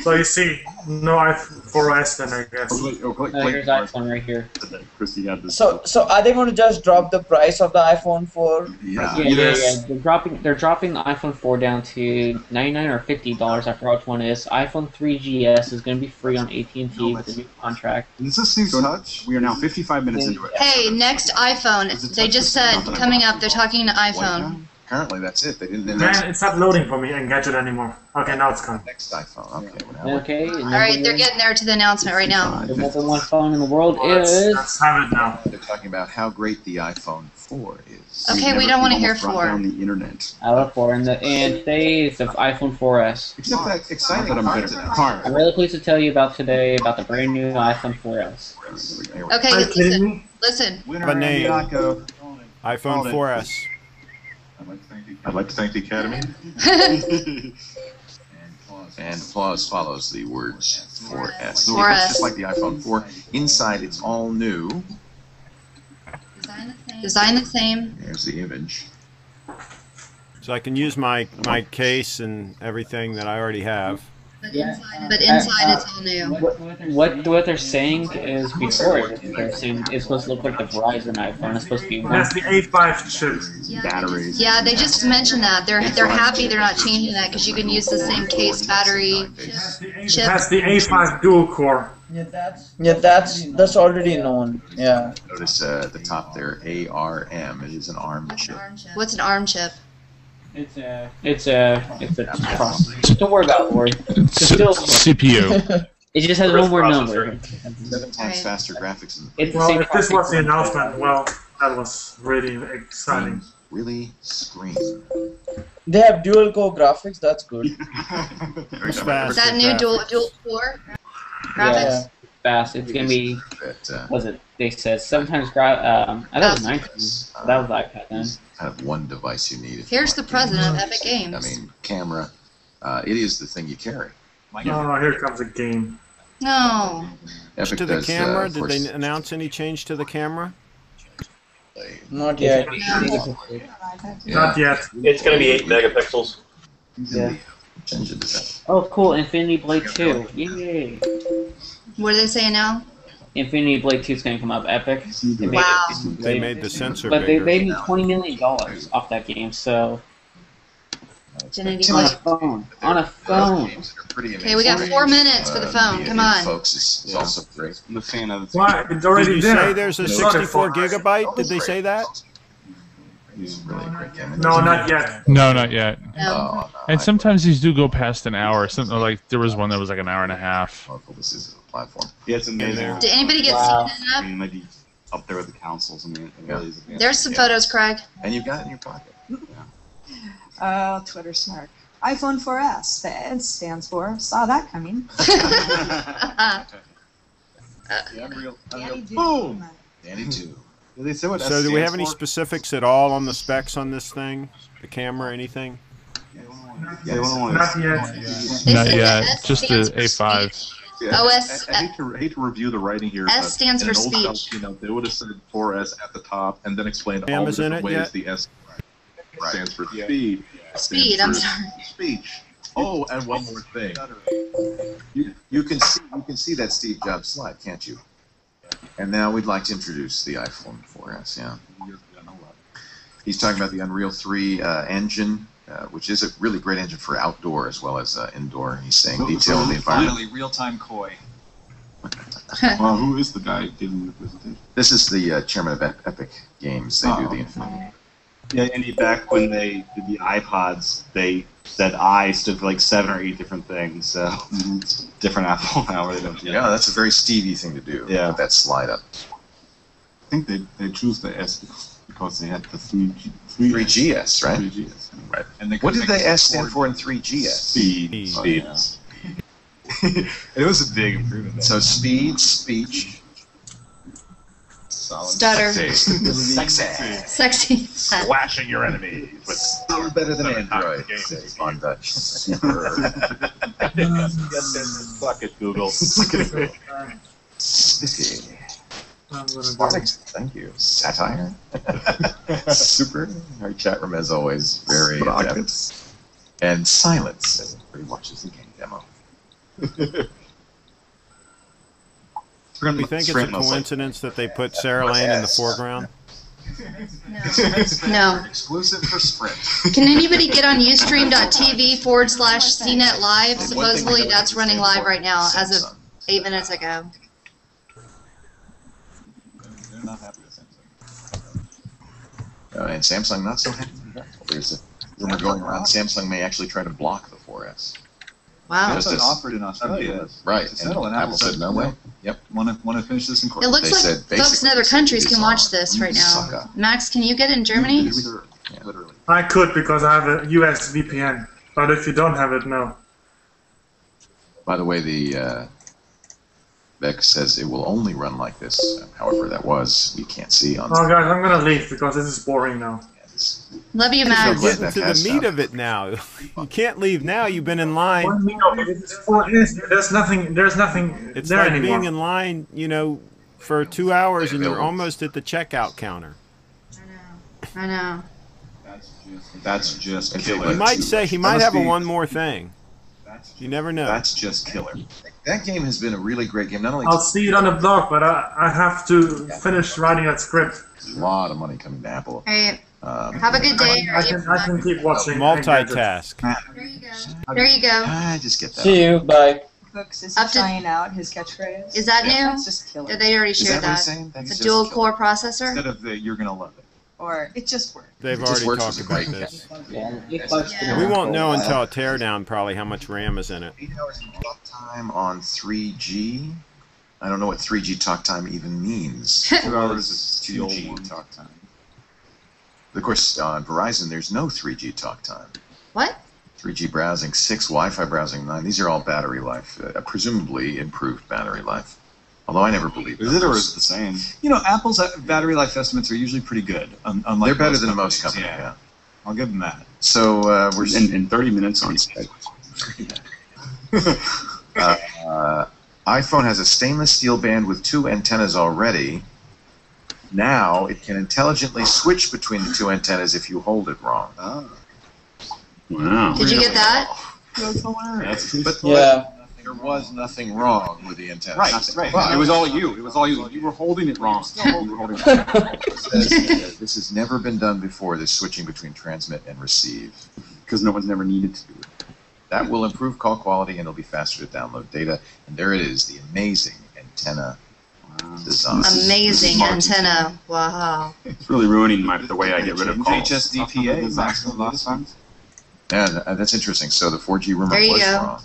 So you see, no iPhone 4S then, I guess. Here's iPhone right here. Christy had this. So are they going to just drop the price of the iPhone 4? Yeah. Yeah. They're dropping the iPhone 4 down to $99 or $50. I forgot which one it is. iPhone 3GS is going to be free on AT&T with the new contract. Is this new touch? We are now 55 minutes into it. Hey, next iPhone. They just said coming up. They're talking to iPhone. Apparently that's it. They didn't. Man, it's not loading for me and Gadget anymore. Okay, now it's coming. Next iPhone. Okay. Well, Okay. All right, they're getting there to the announcement right now. The number one phone in the world Let's is. have it now. they're talking about how great the iPhone 4 is. Okay, we don't want to hear Brought down 4. the internet. I love 4 and today is the iPhone 4S. Except that exciting But I'm part bitter. to that. Car. I'm really pleased to tell you about today about the brand new iPhone 4S. Okay, Are you kidding listen. me? The name. iPhone 4S. I'd like to thank the Academy. And applause follows the words 4S. So 4S. it's just like the iPhone 4. Inside, it's all new. Design the same. There's the image. So I can use my case and everything that I already have. But inside it's all new. What they're saying is before they're saying it's supposed to look like the Verizon iPhone. It's supposed to be one. That's the A5 chip. Batteries. Yeah, they just mentioned that. They're happy they're not changing that because you can use the same case, battery, chip. That's the A5 dual core. Yeah, that's already known. Yeah. Notice at the top there, ARM. It is an ARM chip. What's an ARM chip? It's a processor. Don't worry about it, Lori. It's still CPU. It just has one more number. 7 times faster graphics. It's the Well, same if this was the processor. announcement, well, that was really exciting. Really scream. They have dual core graphics. That's good. It's Is fast. that new dual core graphics? Yeah, fast. It's gonna be. Was it? They said 7 times I thought it was 9 times. That was the iPad then. Kind of one device you need. Here's the president of Epic Games. I mean, camera. It is the thing you carry. Oh, here comes a game. No. Epic To the does, camera, of did course, they announce any change to the camera? Not yet. Not yet. It's going to be 8 megapixels. Yeah. engine design. Oh, cool! Infinity Blade 2. Yay! What are they saying now? Infinity Blade 2 is going to come up Epic. Wow. They made the sensor But they bigger. made $20 million off that game, so. Infinity On a Blade. phone. On a phone. Okay, we got 4 minutes for the phone. Come on. Folks is also great. I'm a fan of it. Why? It's already Did you there. say there's a It's not 64 phone. gigabyte? Did they say that? He's really a great game. No, not yet. No, not yet. No. And sometimes these do go past an hour. Something like there was one that was like an hour and a half. This is a platform. Yeah, it's amazing. Did anybody get Wow. CNN I up? mean, it might be up there with the councils. I mean, it really is advanced. There's some photos, Craig. And you've got it in your pocket. Twitter snark. iPhone 4S. It stands for. Saw that coming. The Unreal. Boom! Dandy 2. They say what So S do we have stands any for? specifics at all on the specs on this thing? The camera, anything? They want Not to yet. Not said yet. S Just the stands for A5. Yeah, OS. I hate to review the writing here. S but stands in for an old style speech. keynote, they would have said 4S at the top and then explained Sam all the is in different it ways yet? the S stands for speed. Speed, stands I'm for sorry. Speech. Oh, and one more thing. You can see that Steve Jobs slide, can't you? And now we'd like to introduce the iPhone 4S. Yeah. He's talking about the Unreal 3 engine, which is a really great engine for outdoor as well as indoor. He's saying detail of the environment. Finally, real-time koi. Well, who is the guy giving the presentation? This is the chairman of Epic Games. They do the Infinity. Yeah, Andy, back when they did the iPods, they said I stood for like 7 or 8 different things. So it's different Apple now where they don't do Yeah, that's a very Stevie thing to do. Yeah. Put that slide up. I think they choose the S because they had the 3GS, right? 3GS. Right. And they What did couldn't the make S stand for in 3GS? Speed. Oh, Speed. yeah. It was a big improvement. So speed, speech, Stutter. sexy. Sexy. Slashing your enemies with Still better than Android. Say on Dutch. Suck it, Google. Suck it, Google. Sticky. I'm gonna go. Smart. Thank you. Satire. Super. Our chat room, as always, very adept. And silence as everybody watches the game demo. You think it's a coincidence that they put Sarah Lane in the foreground? No. Exclusive for Sprint. Can anybody get on ustream.tv/CNET Live? Supposedly that's running live right now as of 8 minutes ago. They're not happy with Samsung. And Samsung not so happy. There's a rumor going around Samsung may actually try to block the 4S. Wow. Just Samsung as- offered in Australia Right. to settle, and Apple said no way. Yep. Want to finish this in court. It looks They like said folks in basically other countries it's can watch on this right now. sucker. Max, can you get it in Germany? Yeah, literally. I could because I have a US VPN. But if you don't have it, no. By the way, the Beck says it will only run like this. However, that was we can't see on. Oh, guys, I'm gonna leave because this is boring now. Love you, You're Max. getting to the meat of it now. You can't leave now. You've been in line. There's nothing. There's nothing It's there like anymore. being in line, for 2 hours and you're almost at the checkout counter. I know. That's just He killer. might say he might have a one more thing. You never know. That's just killer. That game has been a really great game. Not only I'll see it on the blog, but I have to finish writing that script. a lot of money coming to Apple. All right. Have a good day. I can keep watching. Multitask. There you go. I just get that. See you. Bye. Hooks is Up to- trying out his catchphrase. Is that new? That's just killer. Did they already Is share that what he's that? saying? That's The just dual killer. core processor? Instead of the "you're gonna love it." Or it just worked. They've It just already works talked as a about great this. Yeah. We won't know until a teardown probably how much RAM is in it. 8 hours of talk time on 3G. I don't know what 3G talk time even means. 2 hours is 2G talk time. Of course, on Verizon, there's no 3G talk time. What? 3G browsing, 6 Wi-Fi browsing, 9. These are all battery life, presumably improved battery life. Although I never believed Is them. it or is it the same? You know, Apple's battery life estimates are usually pretty good. Unlike They're better than most companies. Yeah. Yeah. I'll give them that. So we're In 30 minutes on Skype. iPhone has a stainless steel band with 2 antennas already. Now it can intelligently switch between the 2 antennas if you hold it wrong. Oh. Wow. Did you get that? That's hilarious. But Yeah. there was nothing wrong with the antennas. Right. But It was all you. It was all you. You were holding it wrong. You were holding it wrong. it says, this has never been done before, this switching between transmit and receive. because no one's never needed to do it. That will improve call quality and it'll be faster to download data. And there it is, the amazing antenna design. Amazing antenna. Wow. It's really ruining the way I get rid of calls. HSDPA, maximum loss times. Yeah, that's interesting. So the 4G rumor There you was go. wrong.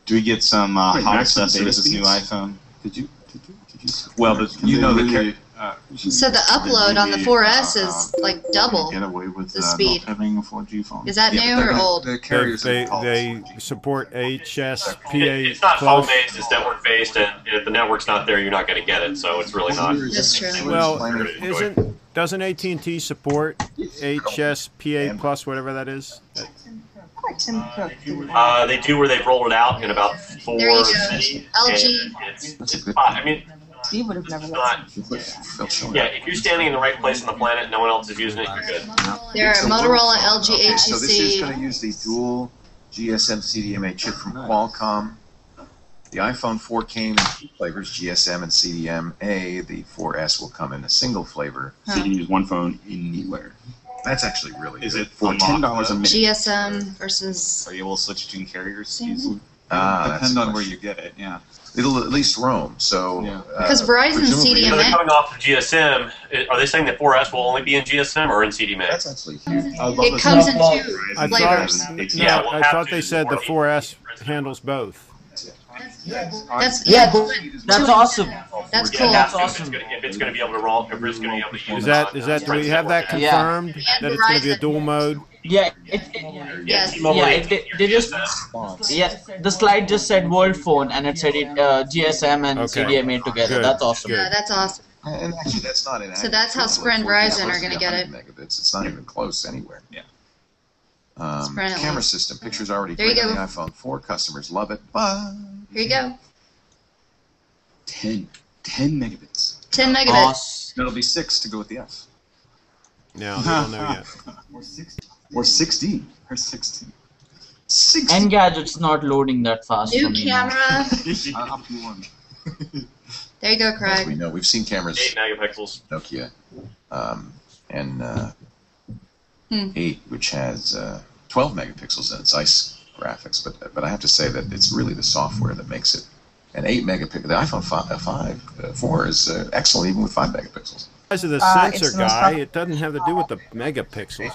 Do we get some Wait, hot maximum access data with this new speeds? iPhone? Did you? Well, You know the really, So the upload on the 4S is like double get away with the speed. not having a 4G phone. Is that new or old? The carriers They support HSPA It's not Plus. phone-based, it's network-based, and if the network's not there, you're not going to get it, so it's really not. That's true. Well, doesn't AT&T support HSPA Plus, whatever that is? Tim Cook. They do where they've rolled it out in about 4 There you go. cities. LG. It's fine. I mean, Steve would have never not. Yeah, if you're standing in the right place on the planet, no one else is using it, you're good. There are Motorola, LG, Okay, so this is going to HTC. use the dual GSM CDMA chip from Qualcomm. The iPhone 4 came in 2 flavors, GSM and CDMA. The 4S will come in a single flavor. So you can use one phone anywhere. That's actually really Is good. it For $10 a minute. GSM versus. Are you able to switch between carriers easily? Depend on where you get it, yeah. It'll at least roam, so... Because Verizon presumably- So they're CDMA. coming off of GSM. Are they saying that 4S will only be in GSM or in CDMA? That's actually huge. It comes in 2 I flavors. Yeah, we'll I have thought to they do said the more. 4S handles both. That's Yeah, yeah. that's awesome. That's Yeah, cool. that's awesome. If it's going to be able to roll, if it's going to be able to use Is that do we have that confirmed that it's going to be a dual mode? Yeah, Yes. they just the slide just said World Phone and it said GSM and Okay. CDMA together. Good. That's awesome. Yeah, that's awesome. And actually, that's not inaccurate. So that's how Sprint Verizon are going to get it. Megabits. It's not even close anywhere. Yeah. Sprint at Camera least. system. Pictures already There you great on go. the iPhone 4. Customers love it, but... Here you go. 10 megabits. 10 megabits. Awesome. That'll be 6 to go with the F. No, we don't know yet. Or 16. Or 16. 16. Engadget's not loading that fast for New me now. camera. Up to 1. There you go, As Craig. we know, we've seen cameras, 8 megapixels. Nokia, and 8, which has 12 megapixels in its ICE graphics. But I have to say that it's really the software that makes it. And 8 megapixel. The iPhone 4 is excellent even with 5 megapixels. Size of the It's sensor the most guy, it doesn't have to do with the megapixels.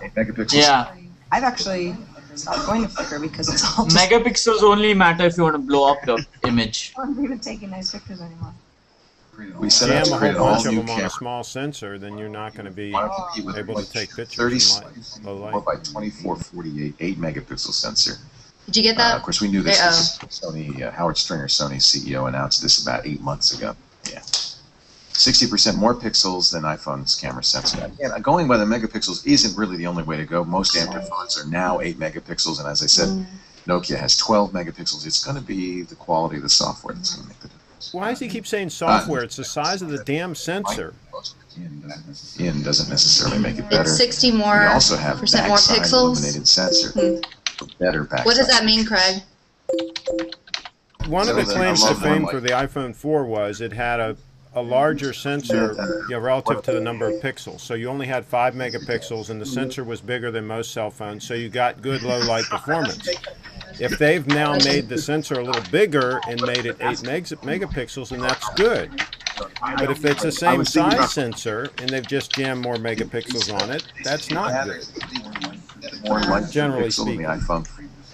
8 megapixels. Yeah. I've actually stopped going to Flickr because it's all just Megapixels only matter if you want to blow up the image. I don't even taking nice pictures anymore. We set out Jam to a create whole all bunch of new them on a cameras. small sensor, then you're not going to be Want to compete with able to take 30 pictures in low 4 light. by 24, 48, 8 megapixel sensor. Did you get that? Of course, we knew this. Uh-oh. Sony, Howard Stringer, Sony's CEO, announced this about 8 months ago. Yeah, 60% more pixels than iPhone's camera sensor. Again, going by the megapixels isn't really the only way to go. Most Android phones are now 8 megapixels, and as I said, Nokia has 12 megapixels. It's going to be the quality of the software that's going to make the difference. Why does he keep saying software? It's the size of the damn sensor. In doesn't necessarily make it better. It's 60 more We also have percent more backside pixels. illuminated sensor. For better backside. What does that mean, Craig? One of the So claims I to love fame one for the iPhone 4 was it had a larger sensor relative to the number of pixels. So you only had 5 megapixels and the sensor was bigger than most cell phones, so you got good low light performance. If they've now made the sensor a little bigger and made it 8 megapixels, then that's good. But if it's the same size sensor and they've just jammed more megapixels on it, that's not good. More light Generally pixel than the speaking. iPhone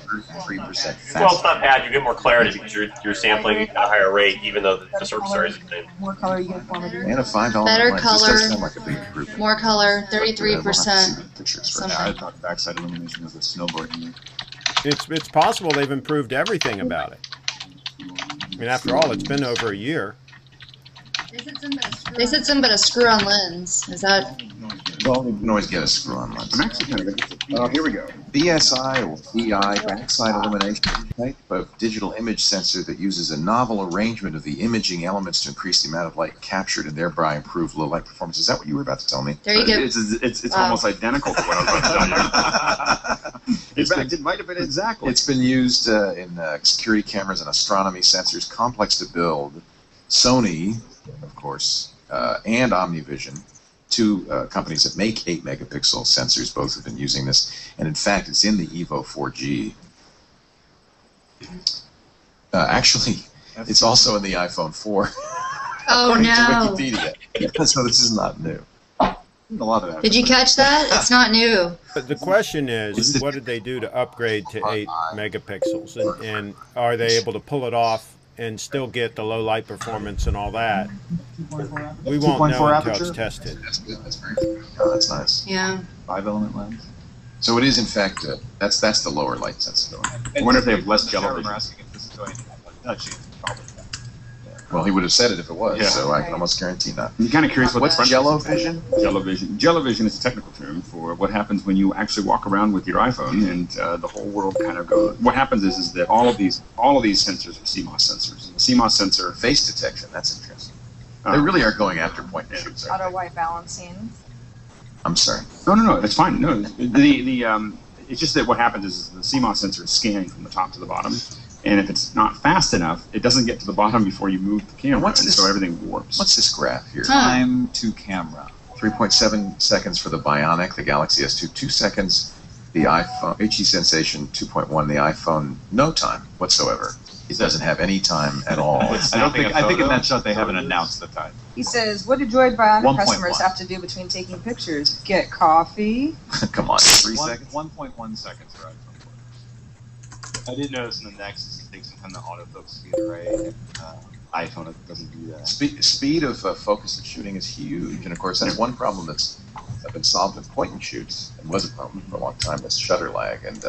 3% faster. Well, it's not bad. You get more clarity because you're sampling at a higher rate, even though the surface area is the same. More color uniformity. And a $5 Better lens. This color, does sound like a big improvement. more color, We'll have to see 33%. the pictures for Something. I thought backside illumination was a snowboarding. It's possible they've improved everything about it. I mean, after all, it's been over a year. They said something about a screw-on lens. Is that? Well, you can always get a screw-on lens. I'm actually kind of. Oh, here we go. BSI or BI, backside illumination, type of digital image sensor that uses a novel arrangement of the imaging elements to increase the amount of light captured and thereby improve low light performance. Is that what you were about to tell me? There you go. It's almost identical to what I was about to tell you. In fact, it might have been exactly. It's been used in security cameras and astronomy sensors, complex to build. Sony, of course, and OmniVision two companies that make 8-megapixel sensors. Both have been using this, and in fact, it's in the Evo 4G. Actually, it's also in the iPhone 4. Oh according no! to Wikipedia. So this is not new. A lot of that. Did you catch that? It's not new. But the question is, what did they do to upgrade to 8 megapixels? And are they able to pull it off and still get the low light performance and all that? We won't know until it's tested. That's good. That's very good. Oh, that's nice. Yeah. 5-element lens. So it is, in fact, that's the lower light sensibility. I wonder if they have less jello Jeremy vision. asking if this is going touchy. Probably. Well, he would have said it if it was, Yeah. so I can almost guarantee not. I'm kind of curious What's front- jello vision? Jello vision. Jello vision is a technical term for what happens when you actually walk around with your iPhone and the whole world kind of goes. What happens is that all of these sensors are CMOS sensors. The CMOS sensor Face detection. That's interesting. They really are going after point and shoots. Auto white balancing. I'm sorry. No, that's fine. No, it's just that what happens is the CMOS sensor is scanning from the top to the bottom, and if it's not fast enough, it doesn't get to the bottom before you move the camera, so everything warps. What's this graph here? Time to camera. 3.7 seconds for the Bionic, the Galaxy S2. 2 seconds, the iPhone. HE Sensation 2.1, the iPhone. No time whatsoever. It doesn't have any time at all. I think in that shot they haven't announced the time. He says, what do Droid Bionic 1.1. customers have to do between taking pictures? Get coffee? Come on, 3 seconds? 1.1 seconds for iPhone 4. I did notice in the Nexus it takes some time to autofocus to get it right. iPhone doesn't do that. Speed of focus and shooting is huge, and of course that's one problem that's been solved in point and shoots, and was a problem for a long time. That's shutter lag, and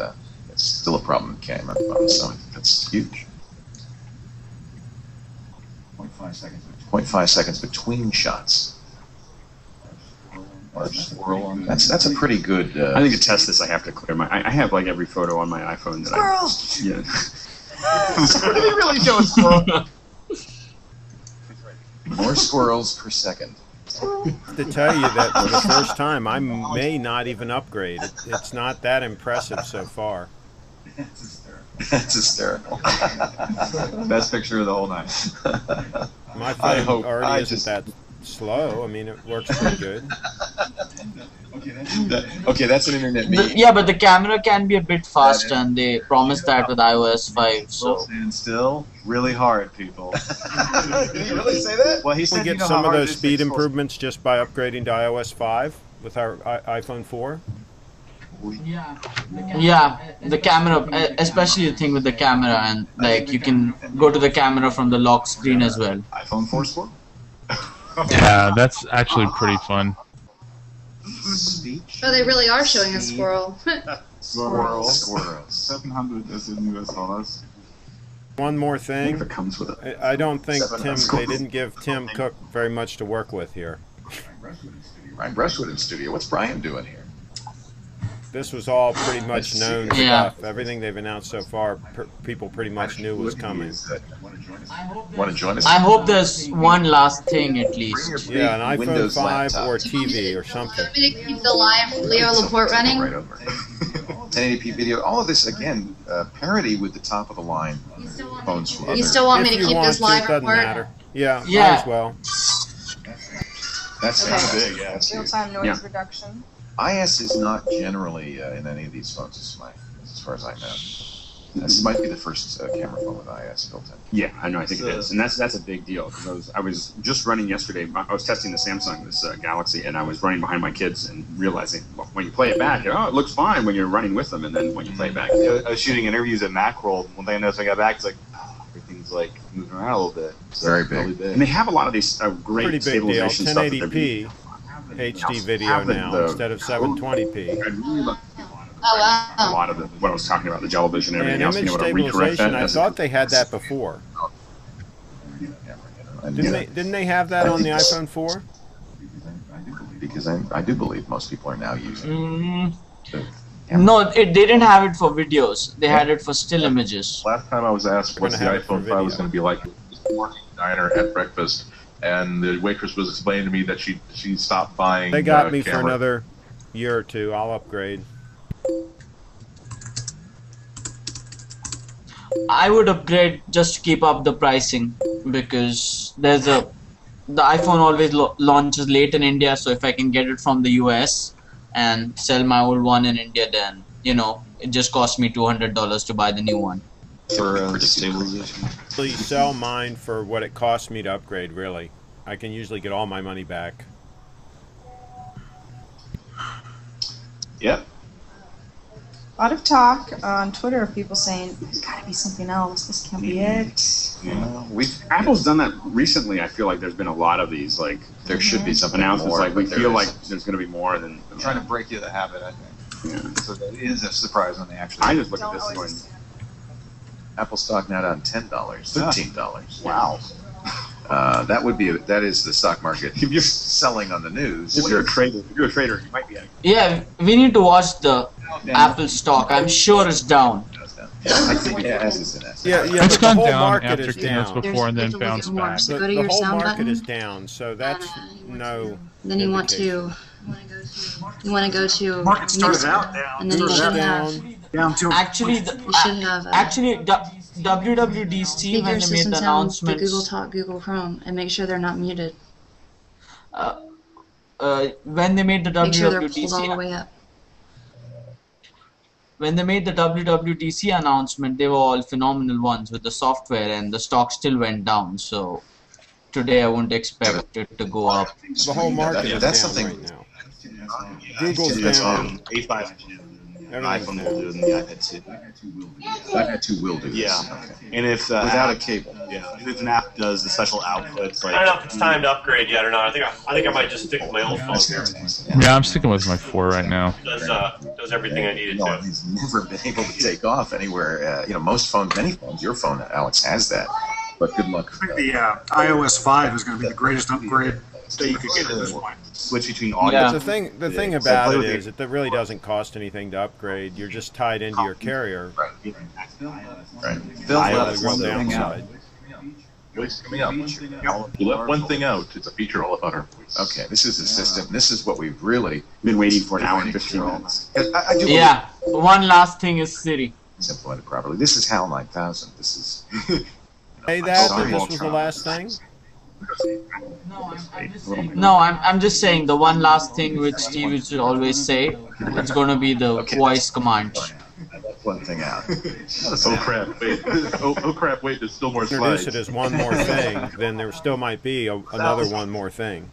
it's still a problem in camera. So that's huge. 0.5 seconds. 0.5 seconds between shots. That's a pretty good. I think to test this, I have to clear my. I have like every photo on my iPhone that Squirrel! Yeah. Did he really show a squirrel? More squirrels per second. To tell you that for the first time, I may not even upgrade. It's not that impressive so far. That's hysterical. Best picture of the whole night. My phone already isn't that slow. I mean, it works pretty good. Okay, that's an internet meme. Yeah, but the camera can be a bit fast, and they promised that with iOS 5. So Stand still, really hard, people. Did he really say that? Well, he We said get some of those speed improvements just by upgrading to iOS 5 with our iPhone 4. yeah, the camera, especially the thing with the camera, and like you can go to the camera from the lock screen as well. iPhone 4 Squirrel? Yeah, that's actually pretty fun. Oh, they really are showing a squirrel. Squirrel. 700 is in US dollars. One more thing. If it comes with it. I don't think they didn't give Tim Cook very much to work with here. Brian Brushwood in studio. What's Brian doing here? This was all pretty much known stuff. Everything they've announced so far, people pretty much knew was coming. Want to join us? I hope there's one last thing at least. Yeah, an iPhone Windows 5 laptop. or TV or something. Want me to keep the live Leo Laporte running? Right over. 1080p video. All of this again, parity with the top of the line phones from You other. still want me If to you keep want this to, live it doesn't report? matter. Yeah, Yeah. might as well. That's big. Yeah, that's huge. Real-time noise Yeah. reduction. IS is not generally in any of these phones, as far as I know. This might be the first camera phone with IS built in. Yeah, I know. I think it is, and that's a big deal because I was just running yesterday. I was testing the Samsung, this Galaxy, and I was running behind my kids and realizing when you play it back, it looks fine when you're running with them, and then when you play it back, I was shooting interviews at Macworld. One thing I noticed when I got back is like everything's like moving around a little bit. So Very it's really big. and they have a lot of these great Pretty big deal. stabilization stuff. that they're 1080p HD video now instead of 720p. I really love Oh, a wow. lot of what I was talking about, the jello vision and And everything else, image being able to recorrect stabilization, that. I thought they had that before. Didn't they have that on the iPhone 4? Because I do believe most people are now using No, they didn't have it for videos. They had it for still images. Last time I was asked what's the gonna have it for iPhone 5 was video. going to be like, I was working in a diner at breakfast, and the waitress was explaining to me that she stopped buying. They got me for camera. another year or two. I'll upgrade. I would upgrade just to keep up the pricing because there's a the iPhone always launches late in India, so if I can get it from the US and sell my old one in India, then it just costs me $200 to buy the new one. For stabilization. Please sell mine for what it costs me to upgrade. Really, I can usually get all my money back. Yep. A lot of talk on Twitter of people saying, there's got to be something else. This can't be it. Yeah. Apple's done that recently. I feel like there's been a lot of these, like, there should be something announcements. more, Like, we but feel there like isn't. there's going to be more than. I'm trying to break you of the habit, I think. Yeah. So that is a surprise when they actually. I just look at this and going, Apple stock now down $10, $13. wow. That is the stock market. If you're selling on the news, If you're a trader, you might be. Yeah, we need to watch the Apple stock. I'm sure it's down. I think as is an S. Yeah, It's but gone the whole down market after is keynotes down. before and then bounced back. So go to The your whole sound market button. is down, so that's no. Then you want to. You want to go to. Market started mixer, out down. and then you should have. Down to Actually, You should have. WWDC Speaker when they made system the sounds, the announcements. Google Talk, Google Chrome, and make sure they're not muted. When they made the Make sure they're pulled all the WWDC, way up. when they made the WWDC announcement, they were all phenomenal ones with the software, and the stock still went down. So today I wouldn't expect it to go up. The whole market is that's down something. right now. Google's That's down. A5 and the iPhone will do it, and the iPad 2. iPad 2 will do this. Yeah. Okay. And if Without app, a cable. Yeah. And if an app does the special outputs, like I don't know if it's time to upgrade yet or not. I think I might just stick with my old phone here. Yeah, I'm sticking with my 4 right now. Does everything I needed No, to. he's never been able to take off anywhere. Most phones, many phones, your phone, Alex, has that. But good luck. I think the iOS 5 is going to be the greatest upgrade that you could get at this point. switch between audio. Yeah. The thing about it is it really doesn't cost anything to upgrade. You're just tied into your carrier. Right. That's the real downside. Voice coming up. You left one thing out. It's a feature all about our voice. Okay, this is the system. This is what we've really been waiting for an hour and 15 minutes. I do Yeah, one last thing is Siri. implemented properly. This is HAL 9000. This is. Hey, that this was the last thing. No, I'm just saying the one last thing which Steve used to always say. It's going to be the voice command. One thing out. Oh crap! Wait. Oh crap! Wait. There's still more slides. Introduce it as one more thing, then there still might be another one more thing.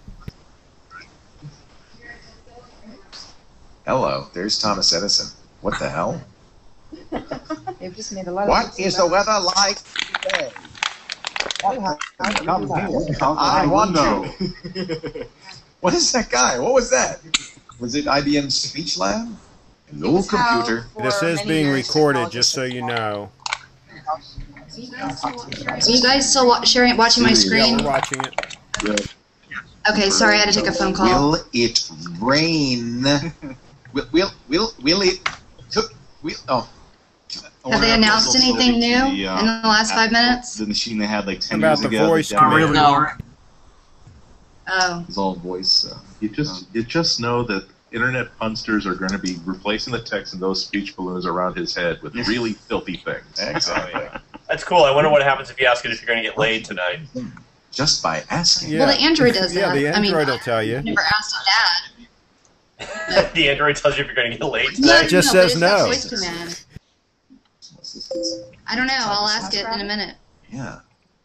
Hello, there's Thomas Edison. What the hell? They've just made a lot of. What is the weather like today? I wonder. What is that guy? What was that? Was it IBM's Speech Lab? No computer. This is being recorded, just so you know. Are you guys still watching my screen? Yeah, we're watching it. Okay, sorry, I had to take a phone call. Will it rain? Will it? Oh. Have they announced anything new in the last 5 minutes? The machine they had like 10 About years the ago. voice that command. No. Oh. It's all voice. You just know that internet punsters are going to be replacing the text in those speech balloons around his head with really filthy things. Exactly. That's cool. I wonder what happens if you ask it if you're going to get laid tonight. Just by asking. Yeah. Well, the Android does that. Yeah, the I mean, Android will tell you. I never asked Dad. The Android tells you if you're going to get laid No, tonight. It just but says it's got no. voice command. I don't know. I'll ask it in a minute. Yeah.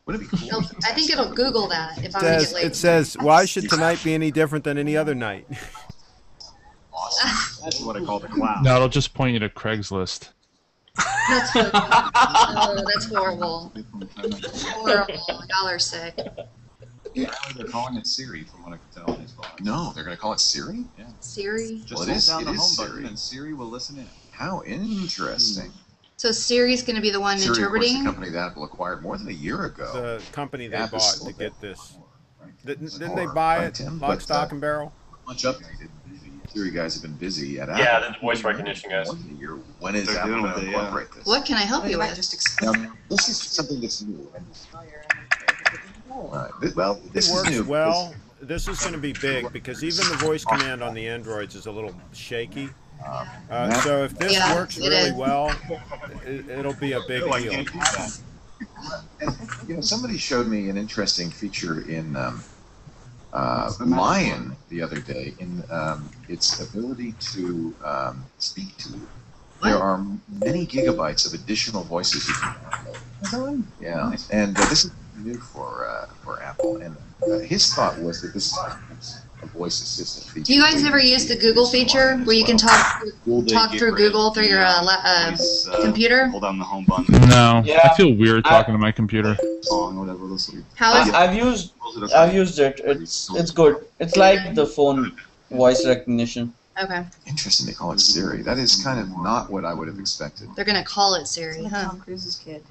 Would it be cool? I think it'll Google that if I'm going to get late. It says, why should tonight be any different than any other night? That's what I call the cloud. No, it'll just point you to Craigslist. That's horrible. Oh, that's horrible. Horrible. Y'all are sick. They're calling it Siri, from what I can tell in his blog. No, they're going to call it Siri? Yeah. Siri? Just Well, hold it down the is home Siri. button and Siri will listen in. How interesting. So Siri's going to be the one Siri, of course, the interpreting? company that Apple acquired more than a year ago. The company they App is bought still to get this. Didn't Or they buy by it, Tim, lock, but, stock, and barrel? Much updated. Siri guys have been busy at Apple. Yeah, the voice recognition guys. When is They're Apple doing going to it, yeah. incorporate this? What can I help you with? This is something that's new. Well, this It is works new. well. This is going to be big because even the voice command on the Androids is a little shaky. So if this Yeah, works it really is. well, it'll be a big deal. Somebody showed me an interesting feature in Lion the other day in its ability to speak to you. There are many gigabytes of additional voices you can download. Yeah, nice. And this is new for Apple. And his thought was that this is a voice assistant feature. Do you guys ever use the Google feature where you can talk through Google through your computer? Hold down the home button. No, Yeah. I feel weird talking to my computer. Song, whatever. Listen. How is it? I've used it. It's good. It's like the phone voice recognition. Okay. Interesting they call it Siri. That is kind of not what I would have expected. They're gonna call it Siri, huh? Tom Cruise's kid.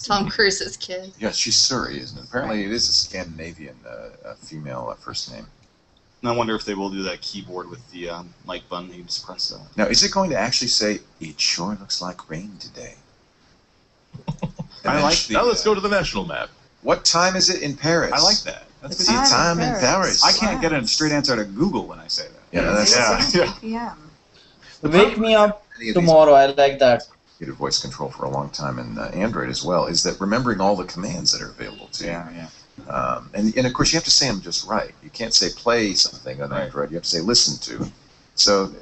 Tom Cruise's kid. Yeah, she's Suri, isn't it? Apparently it is a Scandinavian female first name. And I wonder if they will do that keyboard with the mic button. You just press that. Now, is it going to actually say, "It sure looks like rain today"? I like that. Now let's go to the national map. What time is it in Paris? I like that. That's It's the time in Paris. I can't get a straight answer out of Google when I say that. Yeah, that's Yeah. Wake me up tomorrow. I like that. Did voice control for a long time in Android as well. Is that remembering all the commands that are available to you? Yeah. And of course you have to say them just right. You can't say play something on Android. You have to say listen to. So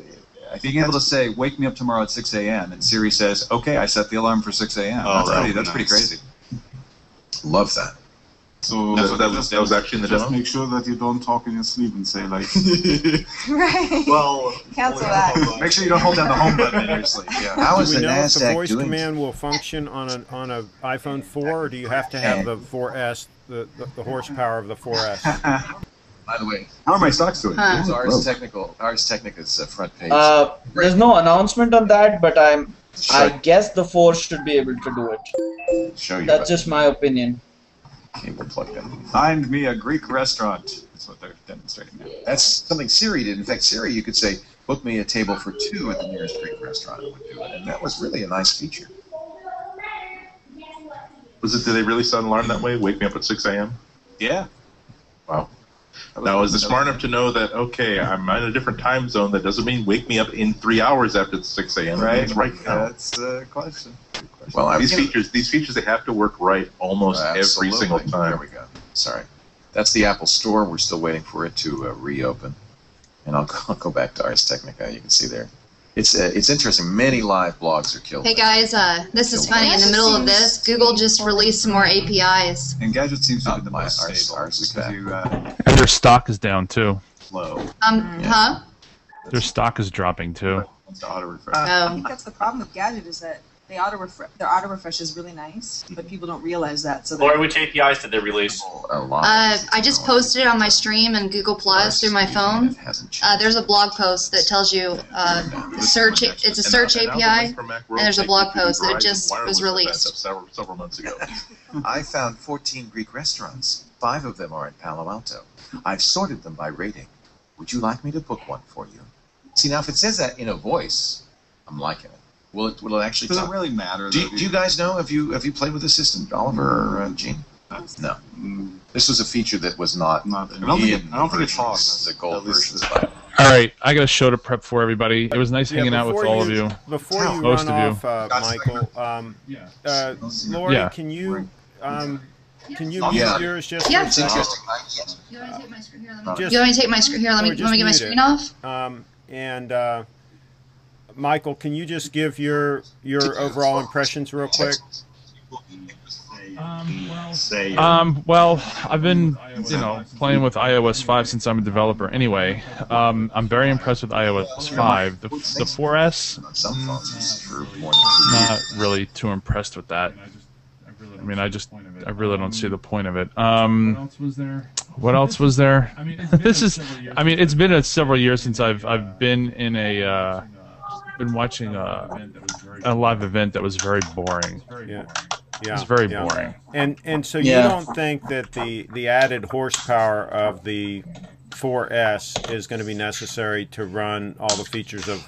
I think being able to say wake me up tomorrow at 6 a.m. and Siri says, okay, I set the alarm for 6 a.m. Oh, that's pretty crazy. Love that. So that was actually in the just demo? make sure that you don't talk in your sleep and say like. Right. Well, cancel that. Make sure you don't hold down the home button in your sleep. Yeah. How is Do we the know if the NASDAQ voice doing? command will function on an iPhone 4, or do you have to have the 4S, the horsepower of the 4S? By the way, how are my stocks doing? Here's Ars Technica's front page. There's no announcement on that, but I guess the 4 should be able to do it. Show you. That's just my opinion. Cable plugged in. Find me a Greek restaurant. That's what they're demonstrating now. That's something Siri did. In fact, Siri, you could say, book me a table for 2 at the nearest Greek restaurant. It would do it. And that was really a nice feature. Did they really sound an alarm that way? Wake me up at 6 a.m.? Yeah. Wow. Now, is it smart enough to know that, okay, I'm in a different time zone? That doesn't mean wake me up in 3 hours after 6 a.m. Right. It's right now. That's the question. Well, these features, they have to work right almost every single time. There we go. Sorry. That's the Apple Store. We're still waiting for it to reopen. And I'll go back to Ars Technica. You can see there. It's interesting. Many live blogs are killed. Hey guys, this is funny. In the middle of this, Google just released some more APIs. And Gadget seems to be the most stable. Ours is back. And their stock is down too. Low. Huh? Their stock is dropping too. I think that's the problem with Gadget is that their auto refresh is really nice, but people don't realize that. So Laura, which APIs did they release? I just posted it on my stream and Google Plus through my phone. There's a blog post that tells you search. It's a search API, and there's a blog post that just was released. Several months ago. I found 14 Greek restaurants. 5 of them are in Palo Alto. I've sorted them by rating. Would you like me to book one for you? See, now if it says that in a voice, I'm liking it. Will it actually Does talk? it really matter? Do you guys know? Have you played with the system, Oliver or Gene? No. This was a feature that was not. I don't think it talks. The gold version. All right, I got a show to prep for everybody. It was nice hanging out with all of you. Before you Most run of you. off, Michael, Lori, can you mute yours just for a second? You want me to take my screen here? You want me to take my screen here? Let me get my screen off. Michael, can you just give your overall impressions real quick? Well, I've been, playing with iOS 5 since I'm a developer anyway. I'm very impressed with iOS 5. The 4S, not really too impressed with that. I mean, I really don't see the point of it. What else was there? It's been several years since I've been in been watching a live event that was very boring. Yeah. It's very boring. And so you don't think that the added horsepower of the 4S is going to be necessary to run all the features of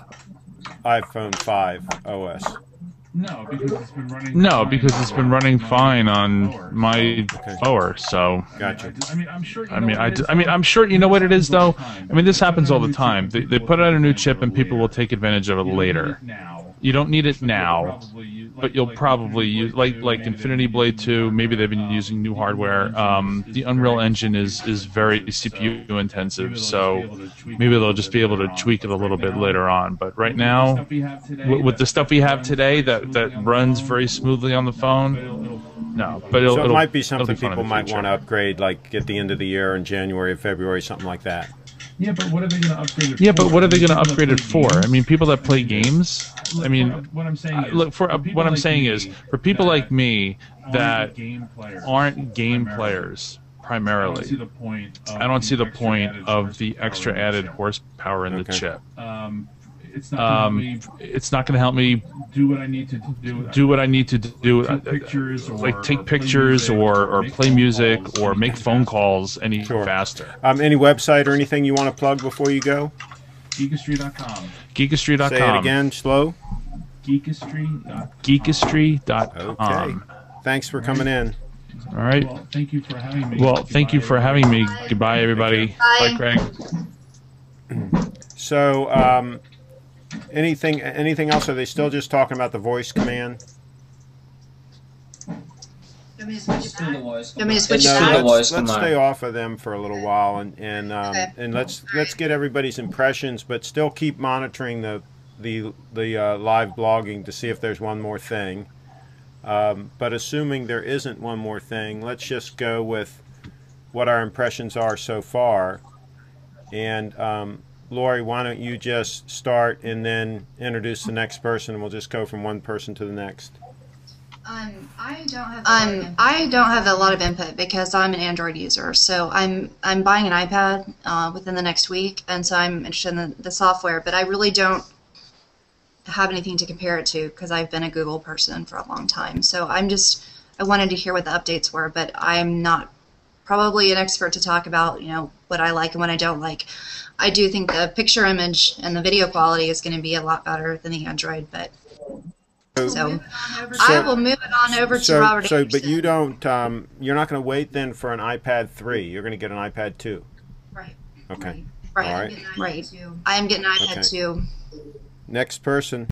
iPhone 5 OS? No, because it's been running fine on my 4. So gotcha. I'm sure. You know what it is though. This happens all the time. They put out a new chip and people will take advantage of it later. You don't need it now, but you'll probably use like Infinity Blade 2. Maybe they've been using new hardware. The Unreal Engine is very CPU intensive, so maybe they'll just be able to tweak it a little bit later on. But right now, with the stuff we have today that runs very smoothly on the phone, no. But so it might be something people might want to upgrade, like at the end of the year in January or February, something like that. Yeah, but what are they going to upgrade it for? Yeah, but what are they going to upgrade it for? I mean, people that play games. I mean, what I'm saying is, for people like me that aren't game players primarily, I don't see the point of the extra added horsepower in the chip. It's not going to help me do what I need to do. Like take pictures or play music or make phone calls any faster. Any website or anything you want to plug before you go? Geekistry.com. Geekistry.com. Say it again, slow. Geekistry.com. Okay. Thanks for coming in. All right. Well, thank you for having me. Goodbye, everybody. Bye, Craig. So, anything else? Are they still just talking about the voice command? Let's stay off of them for a little while, and let's get everybody's impressions, but still keep monitoring the live blogging to see if there's one more thing. But assuming there isn't one more thing, let's just go with what our impressions are so far. And Lori, why don't you just start and then introduce the next person, and we'll just go from one person to the next. I don't have a lot of input because I'm an Android user. So I'm buying an iPad within the next week, and so I'm interested in the software. But I really don't have anything to compare it to because I've been a Google person for a long time. So I wanted to hear what the updates were, but I'm not probably an expert to talk about, what I like and what I don't like. I do think the picture image and the video quality is going to be a lot better than the Android, but so I will move it on over to Robert. So, but you don't, you're not going to wait then for an iPad 3. You're going to get an iPad 2. Right. Okay. Right. All right. Right. I am getting an iPad 2. Next person.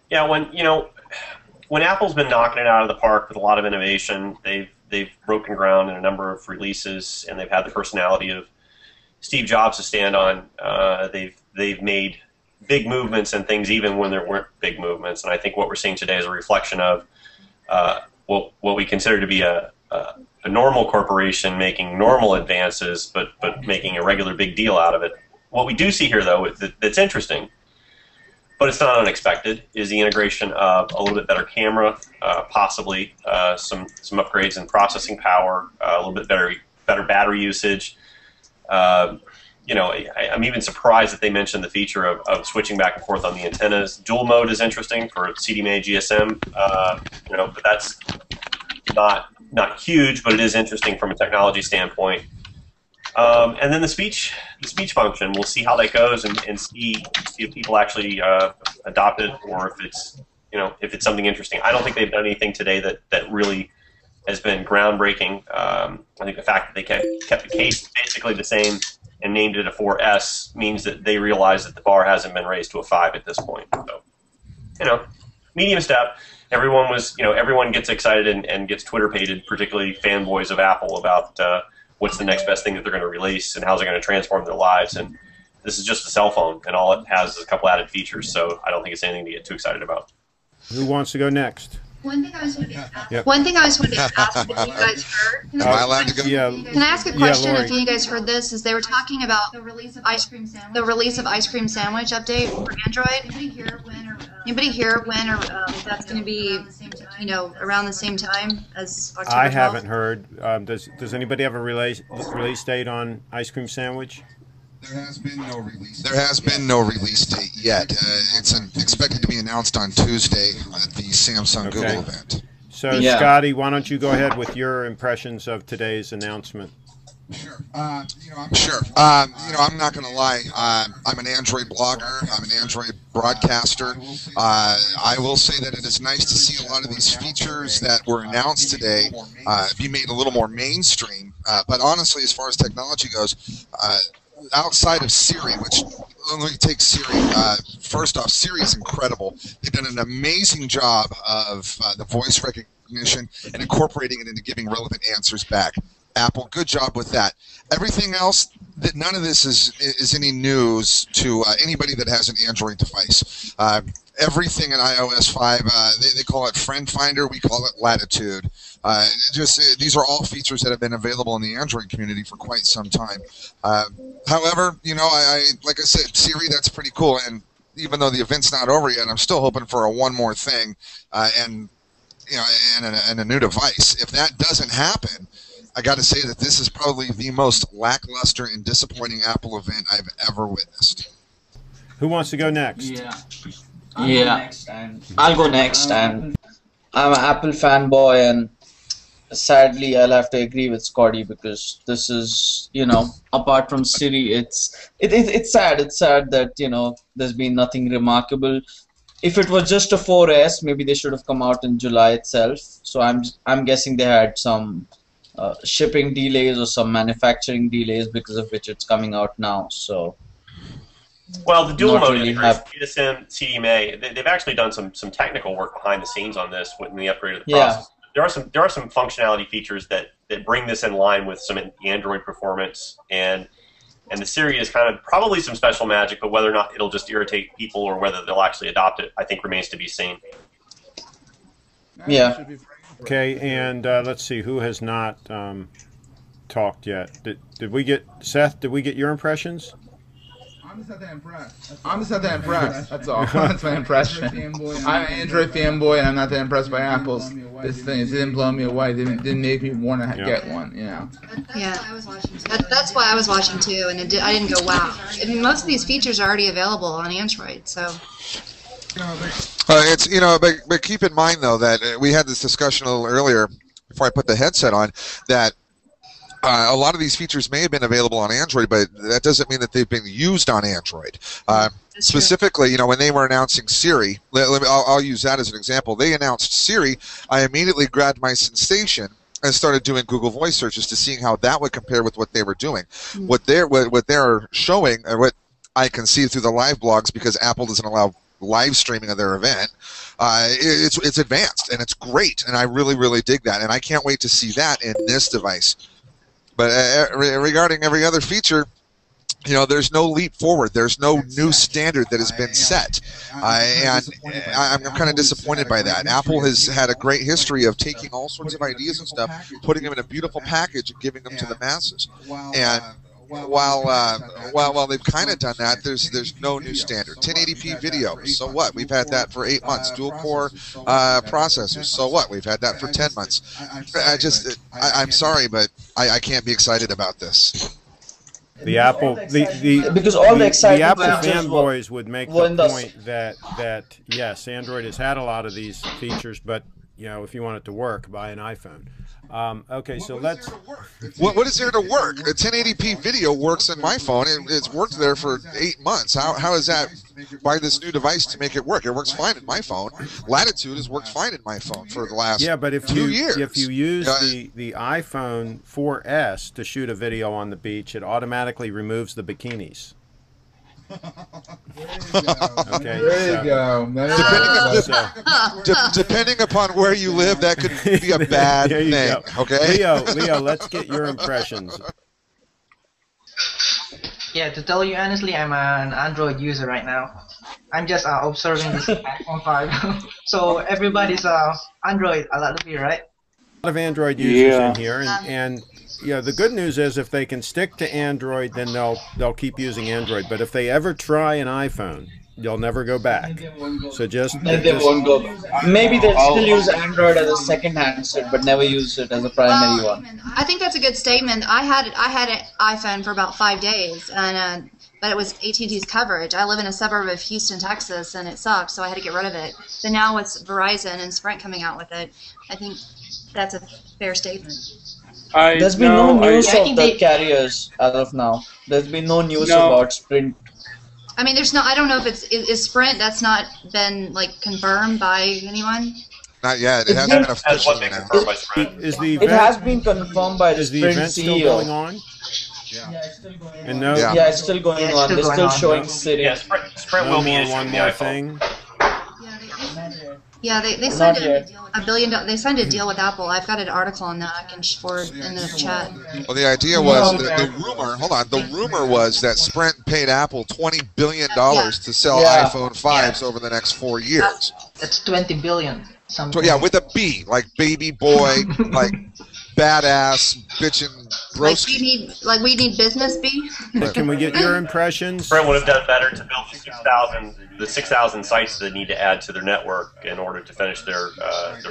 Yeah, when Apple's been knocking it out of the park with a lot of innovation, they've broken ground in a number of releases, and they've had the personality of Steve Jobs to stand on. They've made big movements and things even when there weren't big movements, and I think what we're seeing today is a reflection of what we consider to be a normal corporation making normal advances, but making a regular big deal out of it. What we do see here, though, that's interesting, but it's not unexpected, is the integration of a little bit better camera, possibly some upgrades in processing power, a little bit better battery usage. I'm even surprised that they mentioned the feature of switching back and forth on the antennas. Dual mode is interesting for CDMA GSM, but that's not huge, but it is interesting from a technology standpoint. And then the speech function, we'll see how that goes and see if people actually adopt it, or if it's something interesting. I don't think they've done anything today that really has been groundbreaking. I think the fact that they kept the case basically the same and named it a 4S means that they realize that the bar hasn't been raised to a 5 at this point. So, medium step. Everyone gets excited and gets Twitter pated, particularly fanboys of Apple, about what's the next best thing that they're going to release and how's it going to transform their lives. And this is just a cell phone, and all it has is a couple added features, so I don't think it's anything to get too excited about. Who wants to go next? One thing I was wanting to ask if you guys heard. Am I allowed to go? Can I ask a question if you guys heard this? Is they were talking about the release of Ice Cream Sandwich update for Android. Anybody hear when or that's going to be, around the same time as October 12th? I haven't heard. Does anybody have a release date on Ice Cream Sandwich? There has been no release. There has been no release date yet. It's expected to be announced on Tuesday at the Samsung Google event. So, Scotty, why don't you go ahead with your impressions of today's announcement? Sure. I'm not going to lie. I'm an Android blogger. I'm an Android broadcaster. I will say that it is nice to see a lot of these features that were announced today be made a little more mainstream. But honestly, as far as technology goes, outside of Siri, which, let me take Siri. First off, Siri is incredible. They've done an amazing job of the voice recognition and incorporating it into giving relevant answers back. Apple, good job with that. Everything else, none of this is any news to anybody that has an Android device. Everything in iOS 5, they call it Friend Finder. We call it Latitude. These are all features that have been available in the Android community for quite some time. However, like I said, Siri, that's pretty cool. And even though the event's not over yet, I'm still hoping for one more thing and a new device. If that doesn't happen, I got to say that this is probably the most lackluster and disappointing Apple event I've ever witnessed. Who wants to go next? I'll go next, and I'm an Apple fanboy, and sadly I'll have to agree with Scotty, because this is, apart from Siri, it's sad. It's sad that there's been nothing remarkable. If it was just a 4S, maybe they should have come out in July itself. So I'm guessing they had some shipping delays or some manufacturing delays, because of which it's coming out now. So. Well, the dual mode GSM, CDMA, they've actually done some technical work behind the scenes on this in the upgrade of the process. There are some functionality features that bring this in line with some Android performance, and the Siri is kind of probably some special magic, but whether or not it'll just irritate people or whether they'll actually adopt it, I think remains to be seen. Yeah. Okay, and let's see, who has not talked yet? Did we get, Seth, did we get your impressions? I'm just not that impressed. That's all. That's my impression. I'm an Android fanboy, and I'm not that impressed by Apple's. This thing, it didn't blow me away. It didn't make me want to get one. Yeah. That's why I was watching too, and I didn't go wow. I mean, most of these features are already available on Android, so. But keep in mind though that we had this discussion a little earlier before I put the headset on that. A lot of these features may have been available on Android, but that doesn't mean that they've been used on Android. Specifically, when they were announcing Siri, I'll use that as an example. They announced Siri. I immediately grabbed my Sensation and started doing Google Voice searches to see how that would compare with what they were doing. What they're showing, or what I can see through the live blogs, because Apple doesn't allow live streaming of their event, it's advanced and it's great, and I really, really dig that, and I can't wait to see that in this device. But regarding every other feature, there's no leap forward. There's no new standard that has been set. And I'm kind of disappointed by that. Apple has had a great history of taking all sorts of ideas and stuff, putting them in a beautiful package and giving them to the masses. And while they've kind of done that, there's no new standard. 1080p video, so what? We've had that for 8 months. Dual core processors, so what? We've had that for 10 months. I'm sorry, but I can't be excited about this. The Apple, because all the Apple fanboys would make the point that yes, Android has had a lot of these features, but if you want it to work, buy an iPhone. Okay, so let's. What is there to work? A 1080p video works in my phone. It's worked there for 8 months. How is that? Buy this new device to make it work. It works fine in my phone. Latitude has worked fine in my phone for the last 2 years. If you use the iPhone 4S to shoot a video on the beach, it automatically removes the bikinis. Okay, there you go. Depending upon where you live, that could be a bad thing. Go. Okay, Leo, let's get your impressions. Yeah, to tell you honestly, I'm an Android user right now. I'm just observing this iPhone 5. So everybody's Android a lot of you, right? A lot of Android users in here, and the good news is if they can stick to Android, then they'll keep using Android. But if they ever try an iPhone, you'll never go back. So they won't go back. Maybe they'll still use Android as a second handset, but never use it as a primary one. I think that's a good statement. I had an iPhone for about 5 days, and but it was AT&T's coverage. I live in a suburb of Houston, Texas, and it sucked, so I had to get rid of it. But now with Verizon and Sprint coming out with it, I think that's a fair statement. There's been no news of the carriers as of now. There's been no news about Sprint. I mean, there's no. I don't know if is Sprint. That's not been confirmed by anyone. Not yet. It hasn't been officially confirmed by Sprint. It has been confirmed by the Sprint event CEO. still going on? And no, Yeah, it's still going on. They're still showing Siri. Yeah, Sprint no will be more issuing one the more iPhone. thing. Yeah, they signed a $1 billion. They signed a deal with Apple. I've got an article on that I can forward in the chat. Well, the idea was the rumor. Hold on, the rumor was that Sprint paid Apple $20 billion to sell iPhone 5s over the next 4 years. That's 20 billion. So, yeah, with a B, like baby boy, like badass, bitchin' broski. Like we need business B. Can we get your impressions? Sprint would have done better to build the 6,000 sites they need to add to their network in order to finish their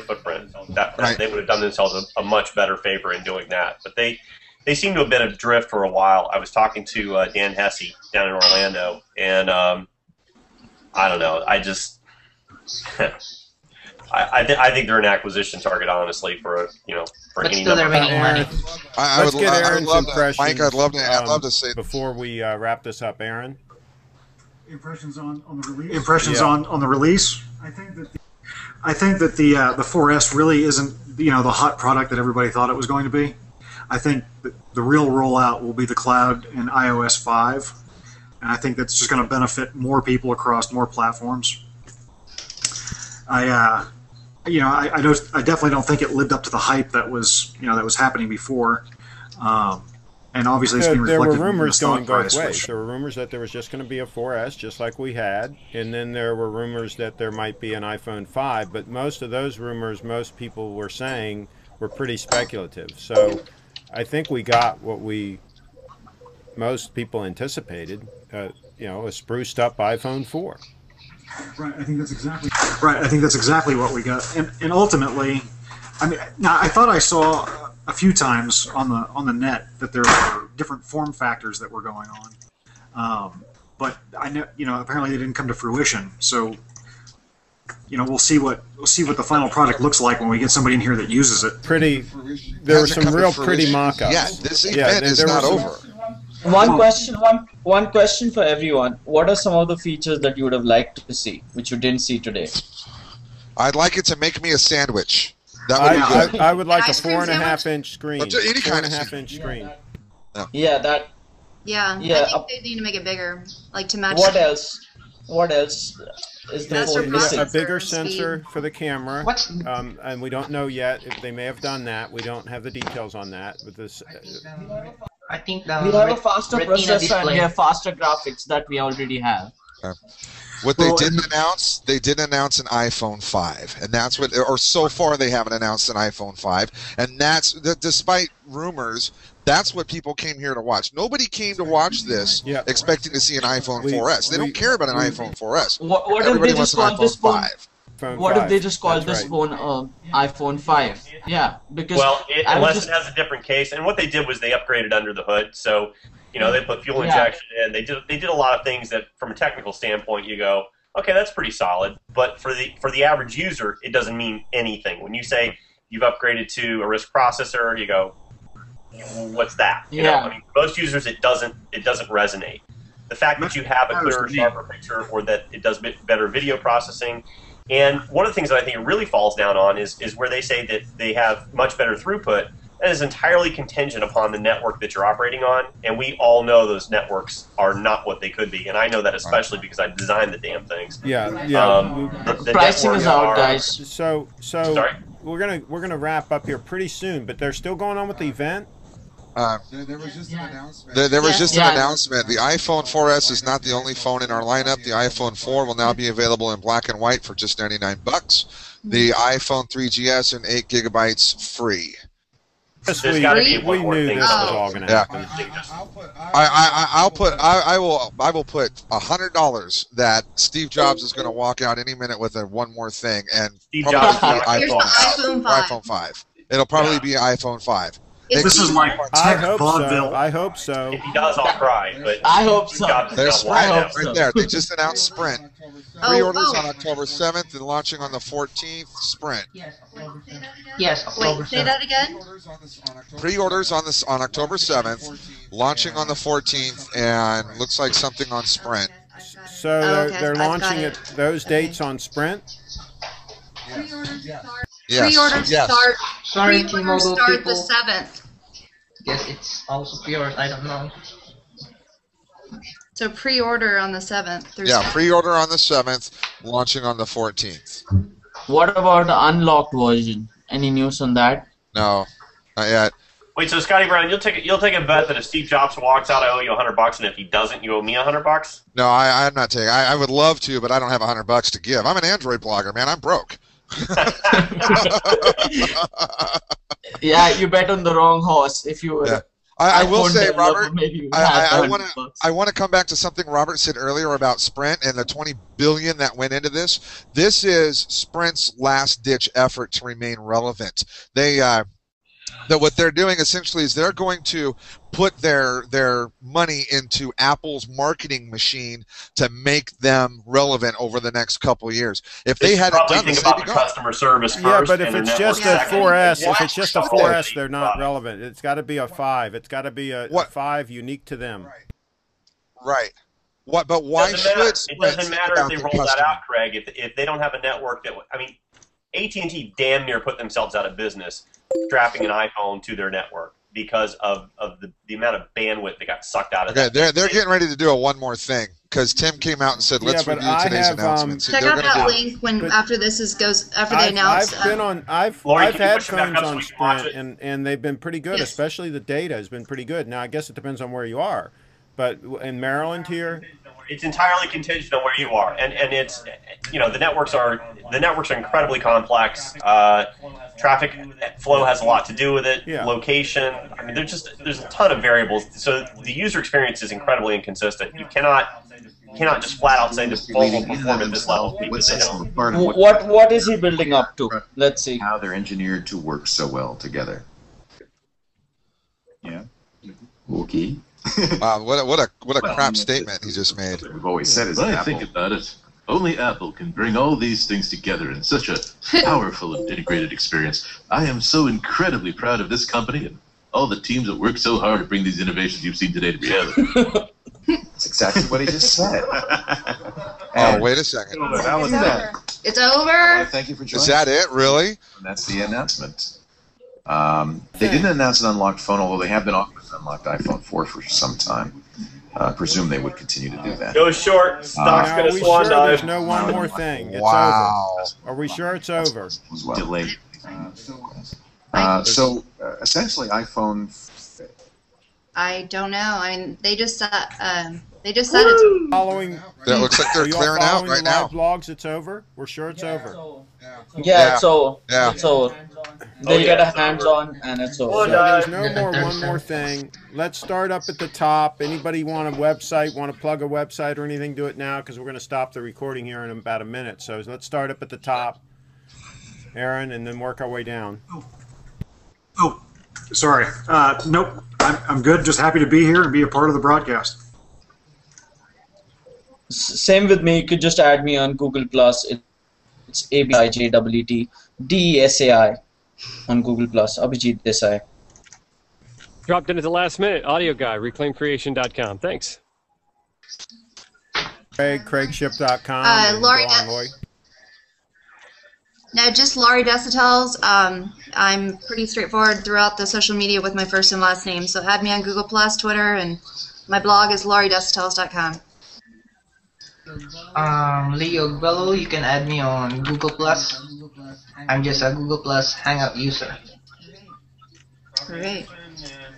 footprint. They would have done themselves a much better favor in doing that. But they seem to have been adrift for a while. I was talking to Dan Hesse down in Orlando, and I don't know. I just I think they're an acquisition target, honestly, for any number of money. Let's get Aaron's impressions. Mike, I'd love to say before we wrap this up, Aaron. Impressions on the release. Impressions on the release. I think that the 4S really isn't the hot product that everybody thought it was going to be. I think the real rollout will be the cloud and iOS 5, and I think that's just going to benefit more people across more platforms. I definitely don't think it lived up to the hype that was happening before, and obviously it's being reflected. There were rumors in the going both price, ways. There were rumors that there was just going to be a 4S, just like we had, and then there were rumors that there might be an iPhone 5. But most of those rumors, most people were saying, were pretty speculative. So I think we got what most people anticipated. A spruced up iPhone 4. Right, I think that's exactly what we got, and ultimately, I mean, now I thought I saw a few times on the net that there were different form factors that were going on, but I know apparently they didn't come to fruition. So we'll see what the final product looks like when we get somebody in here that uses it. There were some real pretty mock-ups. Yeah, this event is not over. One question for everyone. What are some of the features that you would have liked to see, which you didn't see today? I'd like it to make me a sandwich. That would be good. I would like a 4.5-inch screen. Any kind of 4.5-inch screen. Yeah, that. Yeah, Yeah. I think they need to make it bigger, like to match. What else? What else is the phone missing? A bigger sensor for the camera. And we don't know yet if they may have done that. We don't have the details on that. With this. I think we have a faster processor and we have faster graphics that we already have. What they didn't announce, an iPhone 5, and that's what, or so far they haven't announced an iPhone 5, and that's despite rumors. That's what people came here to watch. Nobody came to watch this expecting to see an iPhone 4S. They don't care about an iPhone 4S. What if they just call this phone? What if they just call this phone iPhone 5? Yeah, because unless it has a different case, and what they did was they upgraded under the hood. So they put fuel injection in. They did a lot of things that, from a technical standpoint, you go, okay, that's pretty solid. But for the average user, it doesn't mean anything. When you say you've upgraded to a RISC processor, you go, what's that? You know, I mean, most users it doesn't resonate. The fact that you have a clearer, sharper picture, or that it does better video processing. And one of the things that I think it really falls down on is where they say that they have much better throughput. That is entirely contingent upon the network that you're operating on, and we all know those networks are not what they could be. And I know that especially because I designed the damn things. The pricing is out, guys. So sorry? we're gonna wrap up here pretty soon, but they're still going on with the event. There was just an announcement. There was just an announcement. The iPhone 4S is not the only phone in our lineup. The iPhone 4 will now be available in black and white for just $99. The iPhone 3GS and 8 gigabytes free. There's got to be we knew this was all going to happen. I will put $100 that Steve Jobs is going to walk out any minute with one more thing, and probably iPhone 5. It'll probably be iPhone 5. This is like tech vaudeville. I hope so. If he does, I'll cry. But I hope so. There's Sprint right there. They just announced Sprint. Pre-orders on October 7th and launching on the 14th. Sprint. Yes. Wait, say that again. Pre-orders on October 7th, launching on the 14th, and looks like something on Sprint. So they're launching at those dates on Sprint. Pre-orders start. Pre-orders start the 7th. guess it's also pre-order. I don't know. So pre-order on the 7th. Yeah, pre-order on the 7th, launching on the 14th. What about the unlocked version? Any news on that? No, not yet. Wait, so Scotty Brown, you'll take a bet that if Steve Jobs walks out, I owe you $100, and if he doesn't, you owe me $100? No, I'm not taking. I would love to, but I don't have $100 to give. I'm an Android blogger, man. I'm broke. Yeah, you bet on the wrong horse. If you were. Yeah. I will say, Robert, I I want to come back to something Robert said earlier about Sprint and the $20 billion that went into this. This is Sprint's last-ditch effort to remain relevant. What they're doing essentially is they're going to put their money into Apple's marketing machine to make them relevant over the next couple of years. If they hadn't done this, about the customer service first. Yeah, but if and it's just a 4S, they're not relevant. It's got to be a 5. It's got to be a 5 unique to them. Right. What? But why should it doesn't matter if they roll that out, Craig? If they don't have a network that, I mean, AT&T damn near put themselves out of business strapping an iPhone to their network because of the amount of bandwidth that got sucked out of it. Okay, they're getting ready to do a one more thing because Tim came out and said, "Let's review today's announcements." Check out that link after this after they announce. I've had phones on Sprint and they've been pretty good. Yes. Especially the data has been pretty good. Now I guess it depends on where you are, but in Maryland here, it's entirely contingent on where you are, and it's, you know, the networks are incredibly complex. Traffic flow has a lot to do with it. Yeah. Location. I mean, there's a ton of variables. So the user experience is incredibly inconsistent. You cannot just flat out say the phone will perform at this level. What is he building up to? Let's see. How they're engineered to work so well together. Yeah. Okay. Wow, what a crap statement he just made. We've always said is when I think about it, only Apple can bring all these things together in such a powerful and integrated experience. I am so incredibly proud of this company and all the teams that work so hard to bring these innovations you've seen today together. That's exactly what he just said. Oh, wait a second. That was that. It's over. Thank you for joining. Is that it, really? And that's the announcement. They didn't announce an unlocked phone, although they have been offering an unlocked iPhone 4 for some time. I presume they would continue to do that. Go short. Stock's going to swan dive. There's no one more thing. It's over. Are we sure it's over? Well. Delayed. So essentially, iPhone. I don't know. I mean, they just said it's following. That looks like they're clearing out right now. Blogs, it's over. We're sure it's over. Yeah. So they'll get a hands-on and it's over. So there's no more one more thing. Let's start up at the top. Anybody want a website? Want to plug a website or anything? Do it now because we're going to stop the recording here in about a minute. So let's start up at the top, Aaron, and then work our way down. Oh, sorry. Nope. I'm good. Just happy to be here and be a part of the broadcast. Same with me. You could just add me on Google Plus. It's ABIJWTDESAI on Google Plus. Abhijit Desai. Dropped in at the last minute. Audio guy, reclaimcreation.com. Thanks. CraigShipp.com. Laurie. No, just Laurie Desautel's. I'm pretty straightforward throughout the social media with my first and last name. So add me on Google Plus, Twitter, and my blog is lauriedesautel's.com. Leo Bello, you can add me on Google Plus. I'm just a Google Plus Hangout user. Great.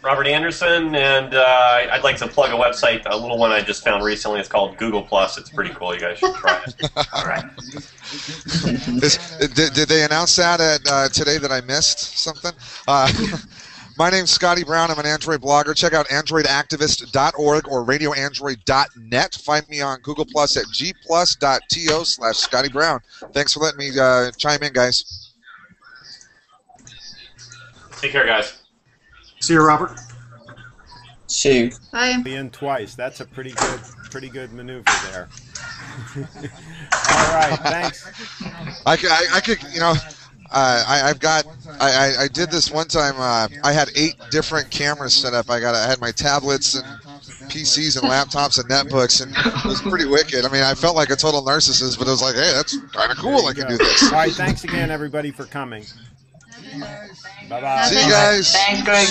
Robert Anderson, and I'd like to plug a website, a little one I just found recently. It's called Google Plus. It's pretty cool. You guys should try it. All right. Did they announce that today that I missed something? My name's Scotty Brown. I'm an Android blogger. Check out androidactivist.org or radioandroid.net. Find me on Google Plus at gplus.to/Scotty Brown. Thanks for letting me chime in, guys. Take care, guys. See you, Robert. See you. Bye. In twice. That's a pretty good maneuver there. All right. Thanks. I could, you know. I did this one time. I had 8 different cameras set up. I had my tablets and PCs and laptops and netbooks, and it was pretty wicked. I mean, I felt like a total narcissist, but it was like, hey, that's kind of cool. I can do this. All right, thanks again, everybody, for coming. Bye-bye. See you guys. Thanks, Greg.